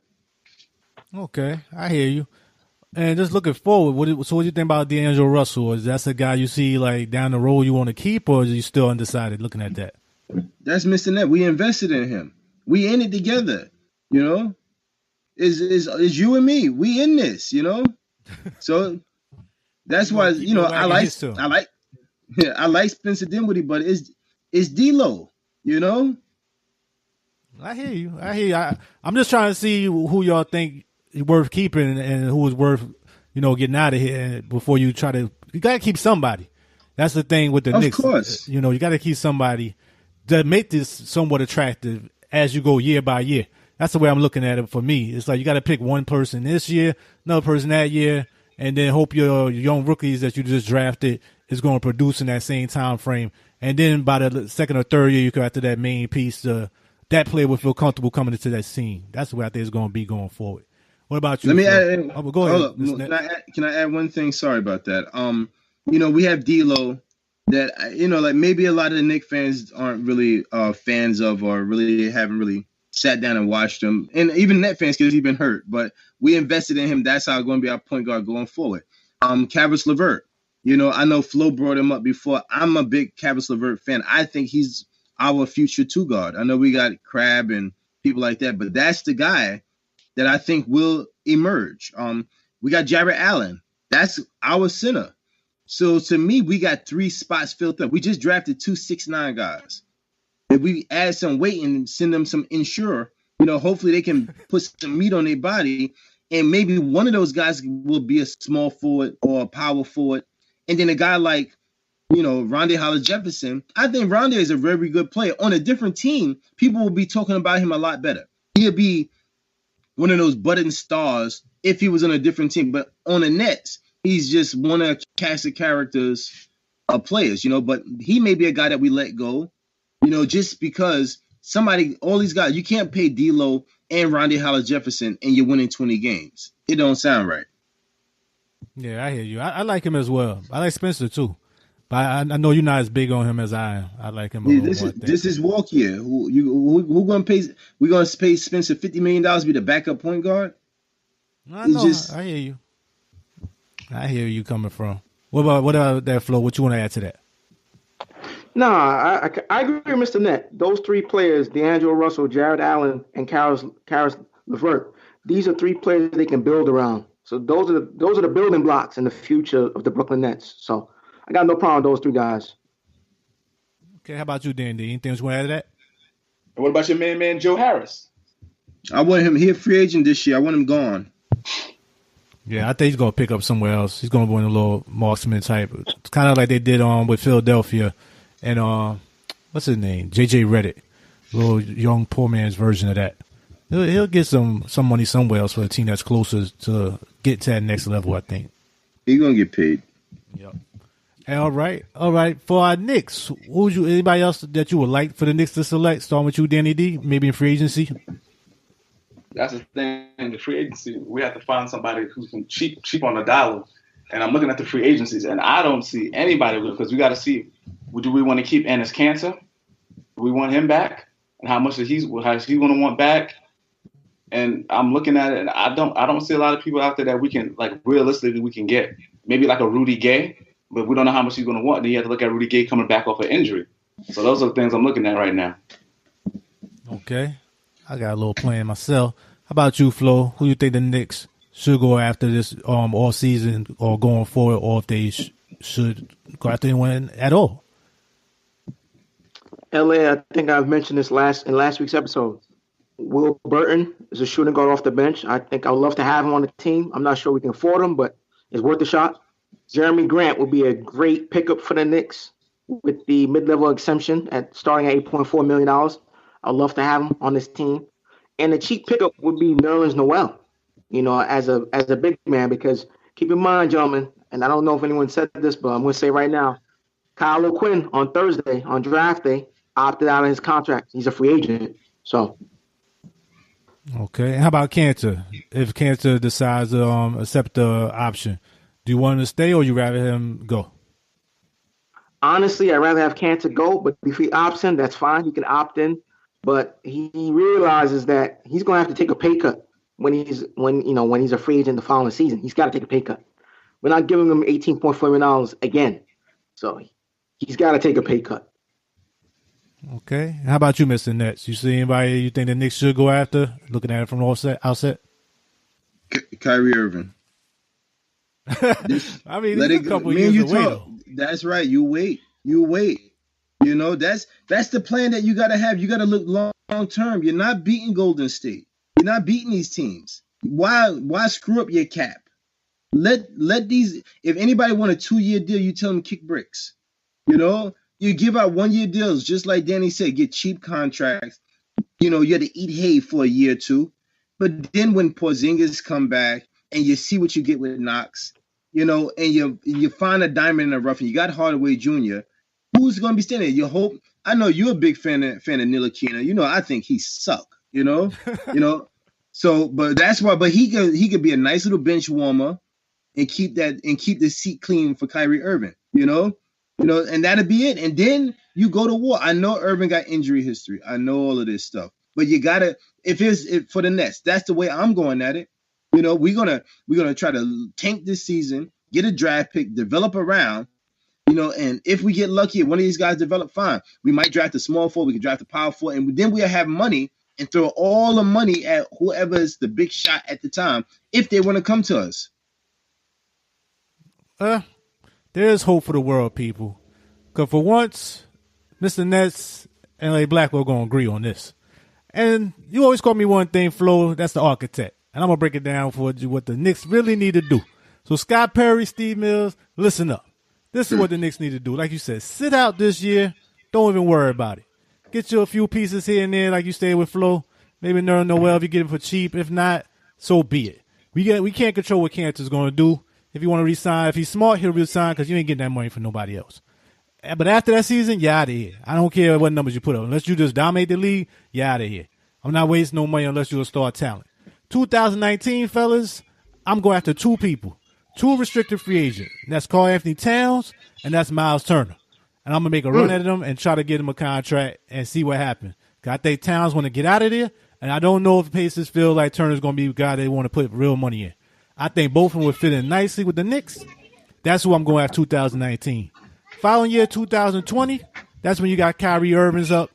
Okay, I hear you. And just looking forward, what do you think about D'Angelo Russell? Is that a guy you see like down the road you want to keep, or are you still undecided looking at that? That's Mr. Net. We invested in him. We in it together, Is you and me. We in this, So that's why I like Spencer Dinwiddie, but it's D'Lo, I hear you. I'm just trying to see who y'all think worth keeping and who is worth, getting out of here before you try to. You got to keep somebody. That's the thing with the Knicks. Of course, you got to keep somebody to make this somewhat attractive as you go year by year. That's the way I'm looking at it for me. It's like you got to pick one person this year, another person that year, and then hope your young rookies that you just drafted is going to produce in that same time frame. And then by the second or third year, you go after that main piece. That player will feel comfortable coming into that scene. That's the way I think it's going to be going forward. What about you? Let me add. Go ahead. Can I add one thing? Sorry about that. We have D'Lo that like maybe a lot of the Knicks fans aren't really fans of, or really haven't really sat down and watched him, and even Net fans because he's been hurt. But we invested in him. That's how going to be our point guard going forward. Caris LeVert. I know Flo brought him up before. I'm a big Caris LeVert fan. I think he's our future two guard. I know we got Crab and people like that, but that's the guy that I think will emerge. We got Jarrett Allen. That's our center. So to me, we got 3 spots filled up. We just drafted 2 6'9" guys. If we add some weight and send them some insure, hopefully they can put some meat on their body, and maybe one of those guys will be a small forward or a power forward. And then a guy like, Rondé Hollis-Jefferson, I think Rondé is a very good player. On a different team, people will be talking about him a lot better. He'll be one of those budding stars if he was on a different team. But on the Nets, he's just one of the cast of characters of players, but he may be a guy that we let go, just because all these guys, you can't pay D'Lo and Rondé Hollis-Jefferson and you're winning 20 games. It don't sound right. Yeah, I hear you. I like him as well. I like Spencer too. But I know you're not as big on him as I am. I like him. This is walk year. Who gonna pay? We gonna pay Spencer $50 million to be the backup point guard? I hear you. I hear you coming from. What about that, Flo? What you want to add to that? No, I agree with Mr. Net. Those 3 players, D'Angelo Russell, Jarrett Allen, and Caris LeVert, these are 3 players they can build around. So those are the building blocks in the future of the Brooklyn Nets. So I got no problem with those 3 guys. Okay, how about you, Dan? Anything you want to add to that? And what about your man Joe Harris? I want him here, free agent this year. I want him gone. Yeah, I think he's going to pick up somewhere else. He's going to go in a little marksman type. It's kind of like they did with Philadelphia and what's his name? J.J. Redick. A little young poor man's version of that. He'll get some money somewhere else for a team that's closer to get to that next level, I think. He's going to get paid. Yep. All right. For our Knicks, anybody else that you would like for the Knicks to select? Starting with you, Danny D, maybe in free agency? That's the thing. The free agency, we have to find somebody who can cheap on the dollar. And I'm looking at the free agencies, and I don't see anybody because we got to see, do we want to keep Enes Kanter? Do we want him back? And how much is he going to want back? And I'm looking at it, and I don't see a lot of people out there that we can, like, realistically we can get. Maybe like a Rudy Gay, but we don't know how much he's going to want. Then you have to look at Rudy Gay coming back off an injury. So those are the things I'm looking at right now. Okay. I got a little plan myself. How about you, Flo? Who you think the Knicks should go after this all season or going forward, or if they should go after anyone at all? LA, I think I've mentioned this in last week's episode. Will Burton is a shooting guard off the bench. I think I would love to have him on the team. I'm not sure we can afford him, but it's worth a shot. Jeremy Grant would be a great pickup for the Knicks with the mid-level exemption starting at $8.4 million. I'd love to have him on this team. And the cheap pickup would be Nerlens Noel, as a big man, because keep in mind, gentlemen, and I don't know if anyone said this, but I'm going to say right now, Kyle O'Quinn on Thursday, on draft day, opted out of his contract. He's a free agent. So. Okay. How about Cantor? If Cantor decides to accept the option, do you want him to stay or you rather him go? Honestly, I'd rather have Cantor go, but if he opts in, that's fine. He can opt in. But he realizes that he's going to have to take a pay cut when he's a free agent the following season. He's got to take a pay cut. We're not giving him $18.4 million again. So he's got to take a pay cut. Okay. How about you, Mr. Nets? You see anybody you think the Knicks should go after, looking at it from the outset? Kyrie Irving. I mean, let it a couple years away, though. That's right. You wait. You know, that's the plan that you got to have. You got to look long term. You're not beating Golden State. You're not beating these teams. Why screw up your cap? Let these. If anybody want a 2-year deal, you tell them kick bricks. You know, you give out 1-year deals, just like Danny said. Get cheap contracts. You know, you have to eat hay for a year or two. But then when Porzingis come back and you see what you get with Knox, you know, and you find a diamond in the rough, and you got Hardaway Jr., who's going to be standing there? You hope. I know you're a big fan of Ntilikina. You know, I think he suck. You know, So, but that's why. But he could be a nice little bench warmer and keep the seat clean for Kyrie Irving. You know, and that'll be it. And then you go to war. I know Irving got injury history. I know all of this stuff. But you gotta, if for the Nets, that's the way I'm going at it. You know, we're gonna try to tank this season, get a draft pick, develop around. You know, and if we get lucky, if one of these guys develop, fine. We might draft a small forward, we can draft a power forward, and then we'll have money and throw all the money at whoever is the big shot at the time, if they want to come to us. There's hope for the world, people. Because for once, Mr. Nets and LA Blackwell going to agree on this. And you always call me one thing, Flo, that's the architect. And I'm going to break it down for you what the Knicks really need to do. So Scott Perry, Steve Mills, listen up. This is what the Knicks need to do. Like you said, sit out this year. Don't even worry about it. Get you a few pieces here and there, like you stayed with Flo. Maybe Nerlens Noel if you get him for cheap. If not, so be it. We can't control what Cantor's going to do. If you want to resign, if he's smart, he'll resign because you ain't getting that money from nobody else. But after that season, you're out of here. I don't care what numbers you put up. Unless you just dominate the league, you're out of here. I'm not wasting no money unless you're a star talent. 2019, fellas, I'm going after 2 people. 2 restricted free agents. That's Karl Anthony Towns and that's Miles Turner. And I'm going to make a run at them and try to get him a contract and see what happens. I think Towns want to get out of there, and I don't know if Pacers feel like Turner's going to be a guy they want to put real money in. I think both of them would fit in nicely with the Knicks. That's who I'm going after 2019. Following year, 2020, that's when you got Kyrie Irving's up,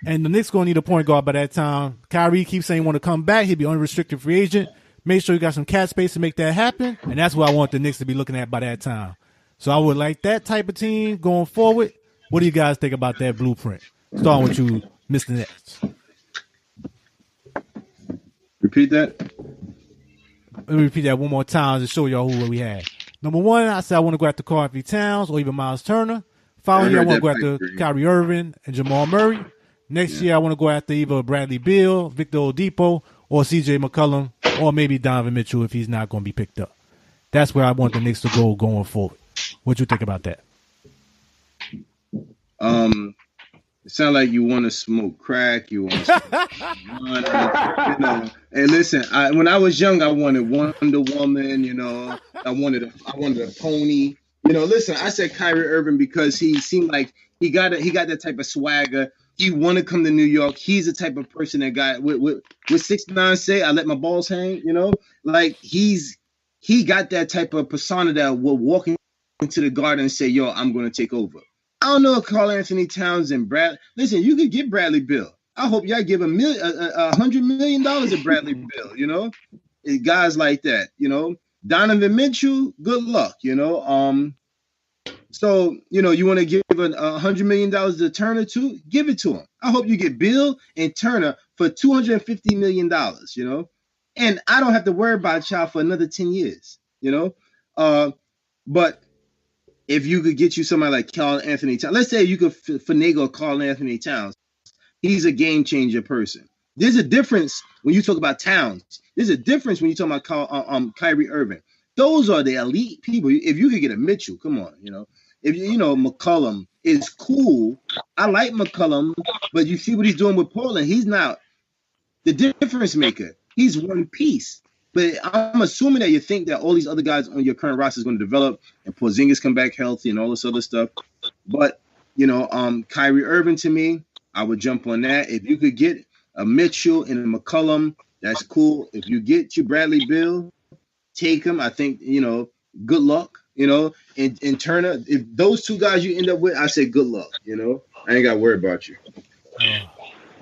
and the Knicks going to need a point guard by that time. Kyrie keeps saying he want to come back. He'll be unrestricted free agent. Make sure you got some cap space to make that happen, and that's what I want the Knicks to be looking at by that time. So I would like that type of team going forward. What do you guys think about that blueprint? Starting with you, Mr. Nets. Repeat that. Let me repeat that one more time to show y'all who we had. Number 1, I said I want to go after Karl Anthony Towns or even Miles Turner. Following year, I want to go after Kyrie Irving and Jamal Murray. Next year, I want to go after either Bradley Beal, Victor Oladipo, or C.J. McCollum, or maybe Donovan Mitchell if he's not going to be picked up. That's where I want the Knicks to go going forward. What you think about that? It sounds like you want to smoke crack. You want to smoke marijuana, you know. And listen, when I was young, I wanted Wonder Woman. You know, I wanted a pony. You know, listen, I said Kyrie Irving because he seemed like he got that type of swagger. He want to come to New York. He's the type of person that got with 6ix9ine say, I let my balls hang. You know, like he got that type of persona that will walk into the garden and say, yo, I'm going to take over. I don't know if Karl Anthony Towns and Brad. Listen, you could get Bradley Beal. I hope y'all give $100 million to Bradley Beal. You know, guys like that. You know, Donovan Mitchell. Good luck. You know, so you know you want to give $100 million to Turner too. Give it to him. I hope you get Beal and Turner for $250 million. You know, and I don't have to worry about y'all for another 10 years. You know, but. If you could get you somebody like Karl Anthony Towns, let's say you could finagle Karl Anthony Towns. He's a game changer person. There's a difference when you talk about Towns. There's a difference when you talk about Kyrie Irving. Those are the elite people. If you could get a Mitchell, come on, If McCollum is cool. I like McCollum, but you see what he's doing with Portland. He's not the difference maker. He's one piece. But I'm assuming that you think that all these other guys on your current roster is going to develop and Porzingis come back healthy and all this other stuff. But, Kyrie Irving, to me, I would jump on that. If you could get a Mitchell and a McCollum, that's cool. If you get your Bradley Beal, take him. I think, good luck, and Turner. If those two guys you end up with, I say good luck, I ain't got to worry about you.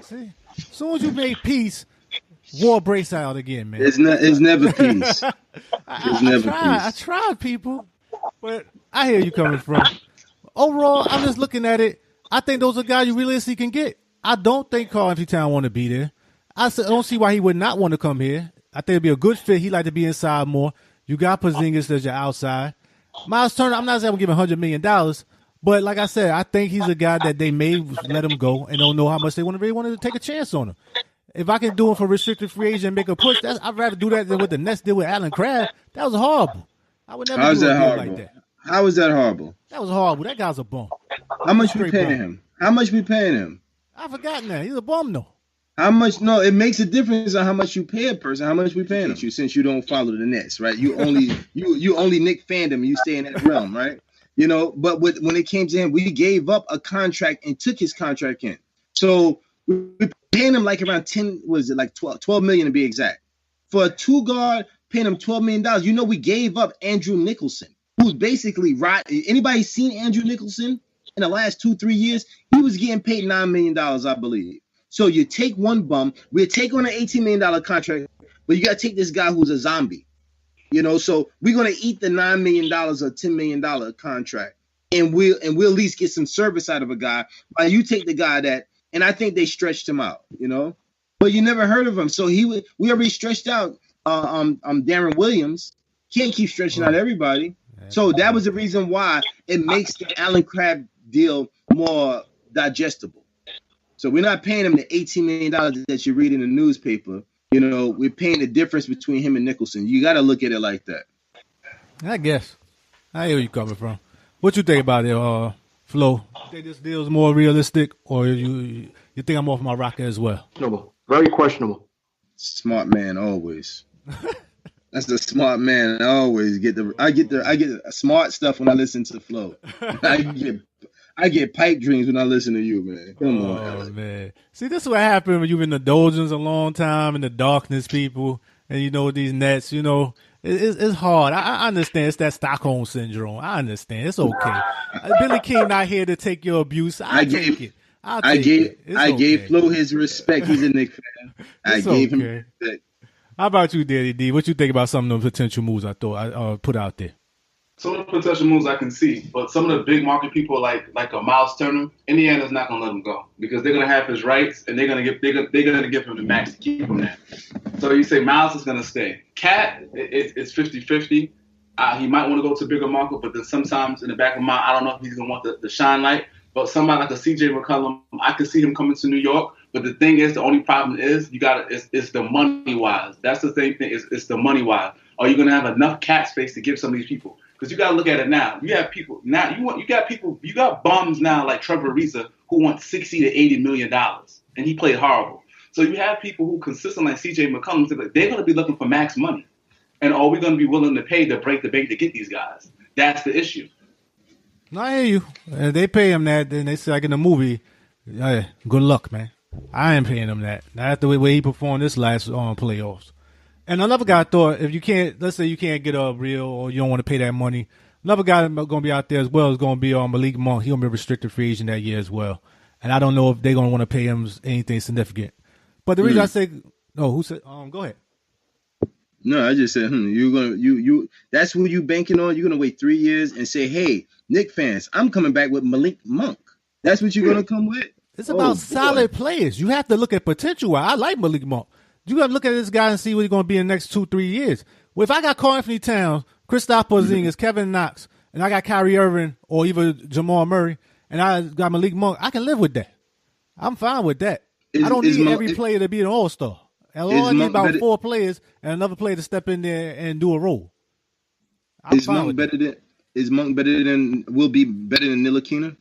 See, as soon as you make peace, war breaks out again, man. It's never peace. I tried, people, but I hear you coming from. Overall, I'm just looking at it. I think those are guys you realistically can get. I don't think Karl-Anthony Towns want to be there. I don't see why he would not want to come here. I think it'd be a good fit. He'd like to be inside more. You got Porzingis as your outside. Miles Turner, I'm not saying I'm giving $100 million, but like I said, I think he's a guy that they may let him go and don't know how much they really want to take a chance on him. If I can do it for restricted free agent and make a push, I'd rather do that than what the Nets did with Allen Crabbe. That was horrible. I would never do a deal like that. How is that horrible? That was horrible. That guy's a bum. How much we paying him? I've forgotten that. He's a bum, though. How much? No, it makes a difference on how much you pay a person. How much we paying him? Since you don't follow the Nets, right? You only Knicksfandom. You stay in that realm, right? But when it came to him, we gave up a contract and took his contract in. So we paying him like around 12 million to be exact. For a two guard, paying him $12 million. We gave up Andrew Nicholson, who's basically right. Anybody seen Andrew Nicholson in the last 2-3 years? He was getting paid $9 million, I believe. So you take one bum, we'll take on an $18 million contract, but you got to take this guy who's a zombie. So we're going to eat the $9 million or $10 million contract, and we'll at least get some service out of a guy. While you take the guy and I think they stretched him out, but you never heard of him. So we already stretched out Darren Williams. Can't keep stretching out everybody. So that was the reason why it makes the Allen Crabbe deal more digestible. So we're not paying him the $18 million that you read in the newspaper. We're paying the difference between him and Nicholson. You got to look at it like that. I guess. I hear where you're coming from. What you think about it, Flo? You think this deal is more realistic, or you think I'm off my rocker as well? Questionable. Very questionable. Smart man always. That's the smart man. I always get the smart stuff when I listen to Flo. I get pipe dreams when I listen to you, man. Come on, man. See, this is what happened when you've been in the doldrums a long time, in the darkness, people, and these Nets. It's hard. I understand. It's that Stockholm syndrome. I understand. It's okay. Billy King not here to take your abuse. I take it. I gave Flo his respect. He's a Knicks fan. I gave him respect. How about you, Daddy D? What you think about some of the potential moves I thought I put out there? Some of the potential moves I can see, but some of the big market people like a Miles Turner, Indiana's not gonna let him go because they're gonna have his rights and they're gonna give him the max to keep him there. So you say Miles is gonna stay. Cat, it's 50-50. He might want to go to a bigger market, but then sometimes in the back of my mind, I don't know if he's gonna want the shine light. But somebody like a CJ McCollum, I could see him coming to New York. But the thing is, the only problem is it's the money wise. That's the same thing. It's the money wise. Are you gonna have enough cap space to give some of these people? Because you got to look at it now. You have people now. You got bums now like Trevor Ariza who want $60 to $80 million, and he played horrible. So you have people who consistently like CJ McCollum. They're going to be looking for max money, and are we going to be willing to pay to break the bank to get these guys? That's the issue. I hear you. They pay him that, then they say like in the movie, hey, good luck, man. I ain't paying him that. Not the way he performed this last playoffs. And another guy thought if you can't, let's say you can't get a real or you don't want to pay that money, another guy that's going to be out there as well is going to be Malik Monk. He's going to be a restricted free agent that year as well. And I don't know if they're going to want to pay him anything significant. But the reason I say, who said, go ahead. No, I just said, you that's who you banking on. You're going to wait 3 years and say, hey, Knick fans, I'm coming back with Malik Monk. That's what you're going to come with? It's about solid players. You have to look at potential. I like Malik Monk. You got to look at this guy and see what he's going to be in the next 2-3 years. Well, if I got Karl-Anthony Towns, Kristaps Porzingis, Kevin Knox, and I got Kyrie Irving or even Jamal Murray, and I got Malik Monk, I can live with that. I'm fine with that. I don't need every player to be an all-star. I need about 4 players and another player to step in there and do a role. Is Monk better than? Is Monk better than? Will be better than Ntilikina?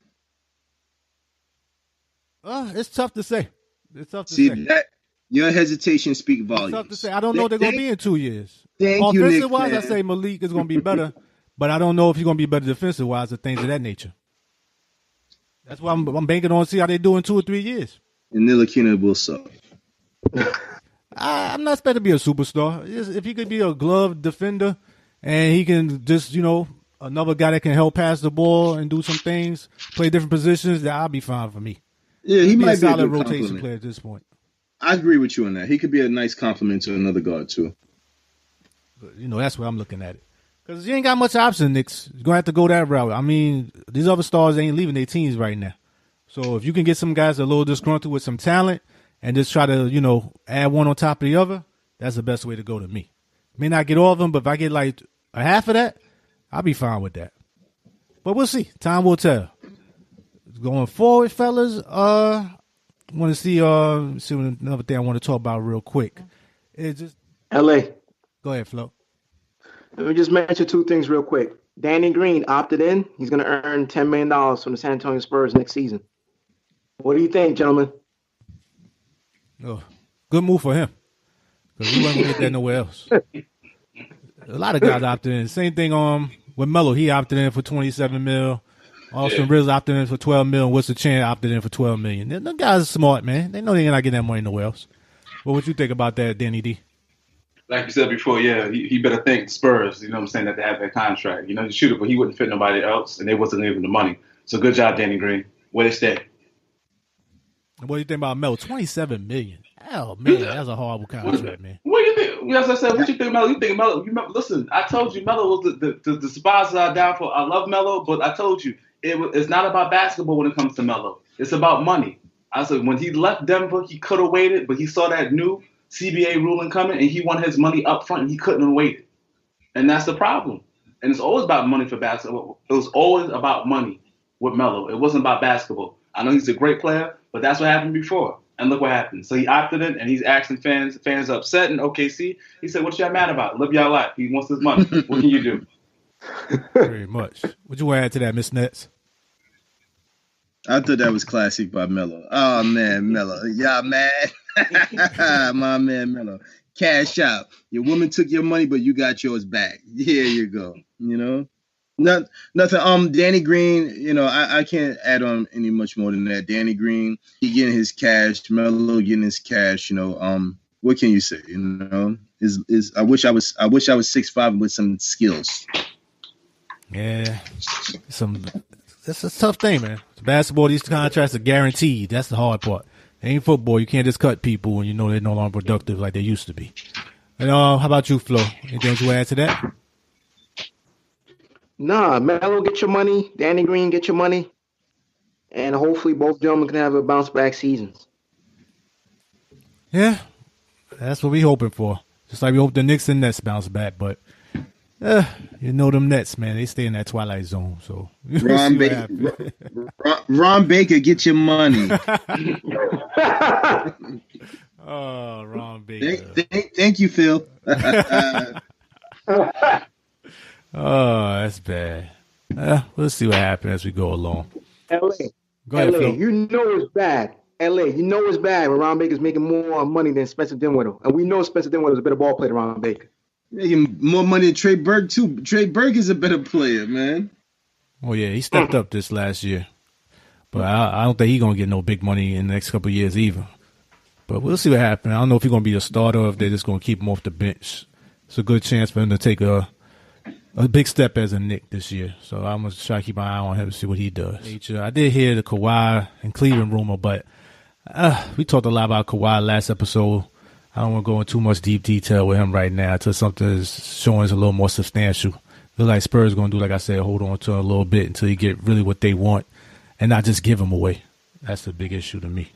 It's tough to say. It's tough to say. See that your hesitation speak volumes. It's tough to say. I don't know what they're going to be in 2 years. Thank you, Nick. Offensive-wise, I say Malik is going to be better, but I don't know if he's going to be better defensive-wise or things of that nature. That's why I'm banking on to see how they do in 2 or 3 years. And Ntilikina will suck. I'm not expected to be a superstar. If he could be a glove defender and he can just, another guy that can help pass the ball and do some things, play different positions, that I'll be fine for me. Yeah, he might be a solid good rotation player at this point. I agree with you on that. He could be a nice compliment to another guard too. But, that's where I'm looking at it. Because you ain't got much option, Knicks. You're going to have to go that route. I mean, these other stars ain't leaving their teams right now. So if you can get some guys a little disgruntled with some talent and just try to, add one on top of the other, that's the best way to go to me. May not get all of them, but if I get like a half of that, I'll be fine with that. But we'll see. Time will tell. Going forward, fellas, I want to see another thing I want to talk about real quick. It's just L.A. Go ahead, Flo. Let me just mention 2 things real quick. Danny Green opted in. He's going to earn $10 million from the San Antonio Spurs next season. What do you think, gentlemen? Oh, good move for him. Because he wasn't going to get that nowhere else. A lot of guys opted in. Same thing with Melo. He opted in for $27 million. Austin Rivers opted in for $12 million. What's the chance opted in for $12 million? The guys are smart, man. They know they're not getting that money nowhere else. What you think about that, Danny D? Like you said before, yeah, he better thank the Spurs, that they have that contract. The shooter, but he wouldn't fit nobody else, and they wasn't giving him the money. So good job, Danny Green. Where they stay. What do you think about Melo? $27 million. Oh, man, that's a horrible contract, man. What do you think? As I said, what you think, Melo? You think Melo? Listen, I told you Melo was the spots are down for. I love Melo, but I told you it's not about basketball when it comes to Melo. It's about money. I said when he left Denver, he could have waited, but he saw that new CBA ruling coming, and he wanted his money up front, and he couldn't have waited. And that's the problem. And it's always about money for basketball. It was always about money with Melo. It wasn't about basketball. I know he's a great player, but that's what happened before. And look what happened. So he opted in, and he's asking fans upset in OKC. He said, what y'all mad about? Live your life. He wants his money. What can you do? Very much. What you want to add to that, Miss Nets? I thought that was classic by Melo. Oh, man, Melo. Y'all mad? My man, Melo. Cash out. Your woman took your money, but you got yours back. Here you go. Nothing. Danny Green, I can't add on any much more than that. Danny Green, he getting his cash. Melo getting his cash. What can you say? I wish I was 6'5" with some skills. Yeah, that's a tough thing, man. Basketball, these contracts are guaranteed. That's the hard part. It ain't football. You can't just cut people when you know they're no longer productive like they used to be. And how about you, Flo? Anything you add to that? Nah, Melo, get your money. Danny Green, get your money. And hopefully both gentlemen can have a bounce-back seasons. Yeah, that's what we hoping for. Just like we hope the Knicks and Nets bounce back. But, them Nets, man, they stay in that twilight zone. So Ron Baker, get your money. Oh, Ron Baker. Thank you, Phil. Oh, that's bad. We'll see what happens as we go along. L.A. Go ahead, LA, Phil. you know it's bad. LA, you know it's bad when Ron Baker's making more money than Spencer Dinwiddie. And we know Spencer Dinwiddie is a better ball player than Ron Baker. Making more money than Trey Burke, too. Trey Burke is a better player, man. Oh, yeah, he stepped up this last year. But I don't think he's going to get no big money in the next couple of years either. But we'll see what happens. I don't know if he's going to be a starter or if they're just going to keep him off the bench. It's a good chance for him to take a big step as a Knick this year. So I'm going to try to keep my eye on him to see what he does. I did hear the Kawhi and Cleveland rumor, but we talked a lot about Kawhi last episode. I don't want to go into too much deep detail with him right now until something is showing us a little more substantial. Feel like Spurs going to do, like I said, hold on to him a little bit until you get really what they want and not just give him away. That's the big issue to me.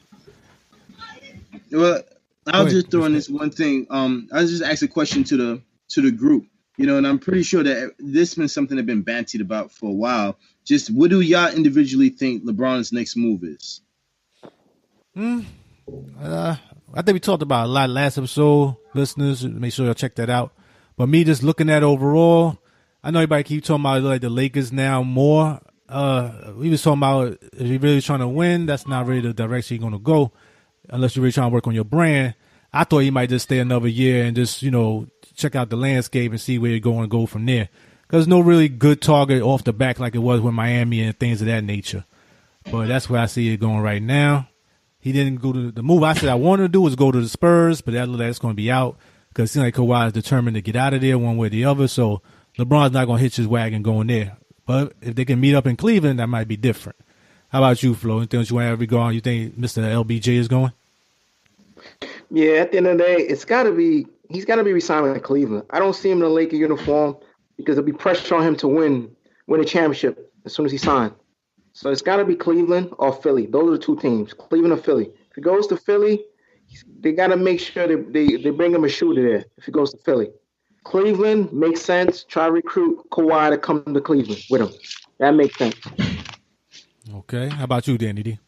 Well, I'll just throw in this one thing. I'll just ask a question to the group. And I'm pretty sure that this has been something that's been bantied about for a while. Just what do y'all individually think LeBron's next move is? I think we talked about a lot last episode. Listeners, make sure y'all check that out. But me just looking at overall, I know everybody keep talking about like the Lakers now more. We was talking about if you're really trying to win, that's not really the direction you're going to go unless you're really trying to work on your brand. I thought he might just stay another year and just, check out the landscape and see where you're going to go from there. Because no really good target off the back like it was with Miami and things of that nature. But that's where I see it going right now. He didn't go to the move I said I wanted to do was go to the Spurs, but that's going to be out because it seems like Kawhi is determined to get out of there one way or the other. So LeBron's not going to hitch his wagon going there. But if they can meet up in Cleveland, that might be different. How about you, Flo? Anything that you want to ever go on? You think Mr. LBJ is going? Yeah, at the end of the day, he's got to be re-signed in Cleveland. I don't see him in a Laker uniform because there'll be pressure on him to win a championship as soon as he signs. So it's got to be Cleveland or Philly. Those are the two teams, Cleveland or Philly. If he goes to Philly, they got to make sure they bring him a shooter there if he goes to Philly. Cleveland makes sense. Try to recruit Kawhi to come to Cleveland with him. That makes sense. Okay. How about you, Danny D?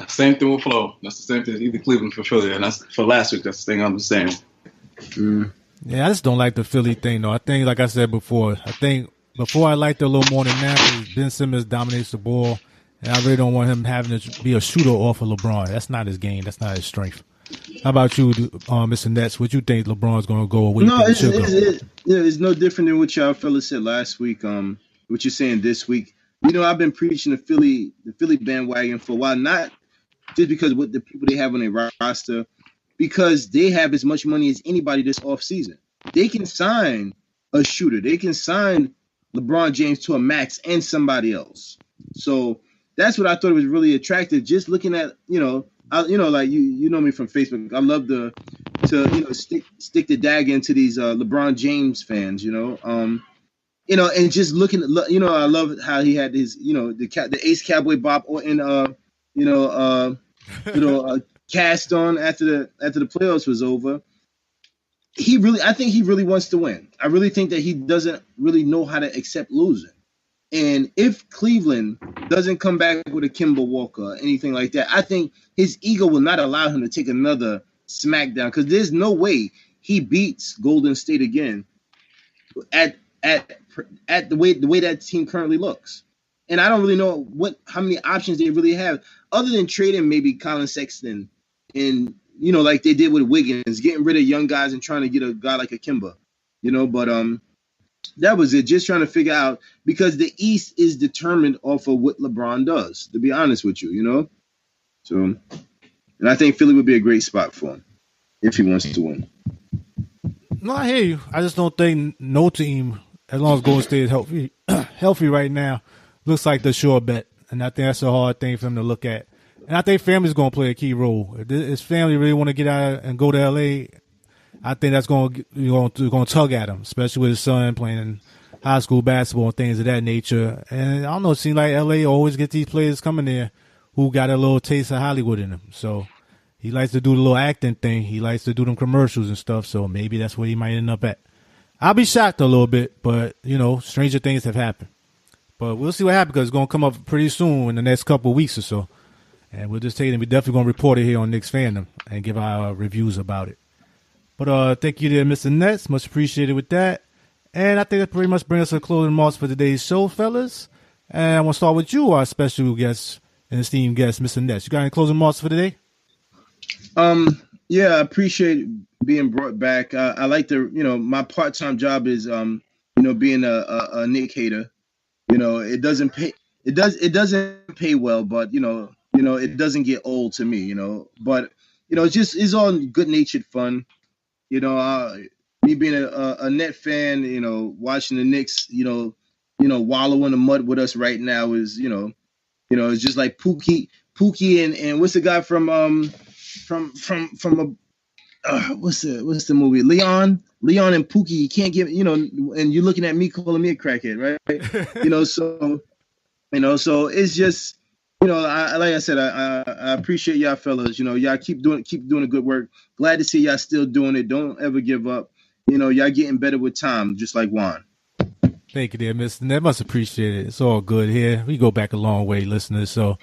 Same thing with Flo. That's the same thing. Either Cleveland for Philly. And that's for last week. That's the thing I'm saying. Yeah, I just don't like the Philly thing, though. I think, like I said before, before I liked it a little more than now because Ben Simmons dominates the ball, and I really don't want him having to be a shooter off of LeBron. That's not his game. That's not his strength. How about you, Mr. Nets? What you think LeBron's going to go? It's no different than what y'all fellas said last week. What you're saying this week. I've been preaching the Philly bandwagon for a while, not just because of what the people they have on their roster, because they have as much money as anybody this offseason. They can sign a shooter. They can sign LeBron James to a max and somebody else. So that's what I thought was really attractive. Just looking at, like you know me from Facebook. I love to stick the dagger into these LeBron James fans, and just looking at, I love how he had his, the Ace Cowboy Bob Orton, cast on after the playoffs was over. I think he really wants to win. I really think that he doesn't really know how to accept losing. And if Cleveland doesn't come back with a Kemba Walker or anything like that, I think his ego will not allow him to take another smackdown because there's no way he beats Golden State again at the way that team currently looks. And I don't really know how many options they really have other than trading maybe Colin Sexton and, like they did with Wiggins, getting rid of young guys and trying to get a guy like a Kemba, but that was it. Just trying to figure out because the East is determined off of what LeBron does, to be honest with you, So, and I think Philly would be a great spot for him if he wants to win. No, I hear you. I just don't think no team, as long as Golden State is healthy right now, looks like the sure bet. And I think that's a hard thing for him to look at. And I think family's going to play a key role. If his family really want to get out and go to L.A., I think that's going to tug at him, especially with his son playing high school basketball and things of that nature. And I don't know, it seems like L.A. always get these players coming there who got a little taste of Hollywood in them. So he likes to do the little acting thing. He likes to do them commercials and stuff. So maybe that's where he might end up at. I'll be shocked a little bit, but, stranger things have happened. But we'll see what happens because it's going to come up pretty soon in the next couple of weeks or so. And we'll just take it and we're definitely going to report it here on Knicksfandom and give our reviews about it. But thank you there, Mr. Nets. Much appreciated with that. And I think that pretty much brings us to closing remarks for today's show, fellas. And I want to start with you, our special guest and esteemed guest, Mr. Nets. You got any closing remarks for today? Yeah, I appreciate being brought back. I like my part-time job is, being a Knick hater. It doesn't pay. It doesn't pay well, but it doesn't get old to me. But it's all good-natured fun. Me being a Net fan, watching the Knicks, wallow in the mud with us right now is, it's just like Pookie and what's the guy from what's the movie? Leon and Pookie. You can't give, and you're looking at me calling me a crackhead, right? So it's just, like I said, I appreciate y'all fellas. Y'all keep doing the good work. Glad to see y'all still doing it. Don't ever give up. Y'all getting better with time, just like Juan. Thank you there, Mr. Ned. Much appreciated. It's all good here. We go back a long way, listeners, so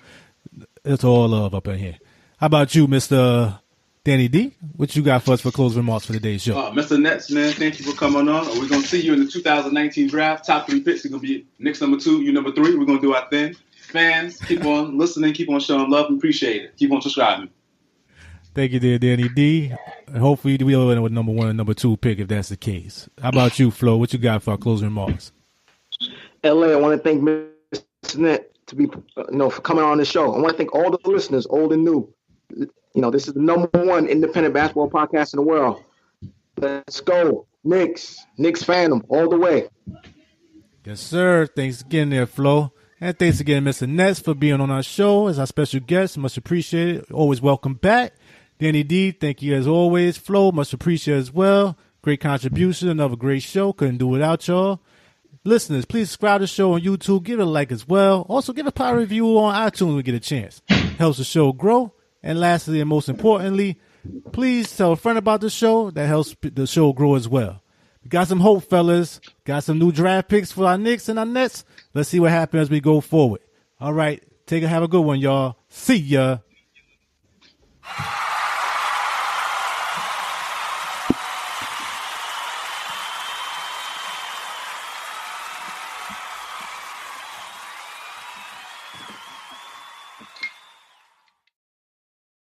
it's all love up in here. How about you, Mr. Danny D, what you got for us for closing remarks for today's show? Mr. Nets, man, thank you for coming on. We're going to see you in the 2019 draft. Top 3 picks are going to be Knicks number 2, you number 3. We're going to do our thing. Fans, keep on listening, keep on showing love, and appreciate it. Keep on subscribing. Thank you, dear Danny D. Hopefully we'll end with number 1 and number 2 pick if that's the case. How about you, Flo? What you got for our closing remarks? LA, I want to thank Mr. Net to be, for coming on the show. I want to thank all the listeners, old and new. This is the number 1 independent basketball podcast in the world. Let's go. Knicksfandom, all the way. Yes, sir. Thanks again there, Flo. And thanks again, Mr. Nets, for being on our show as our special guest. Much appreciated. Always welcome back. Danny D, thank you as always. Flo, much appreciated as well. Great contribution. Another great show. Couldn't do without y'all. Listeners, please subscribe to the show on YouTube. Give it a like as well. Also, give a power review on iTunes when we get a chance. Helps the show grow. And lastly, and most importantly, please tell a friend about the show. That helps the show grow as well. We got some hope, fellas. Got some new draft picks for our Knicks and our Nets. Let's see what happens as we go forward. All right. Have a good one, y'all. See ya.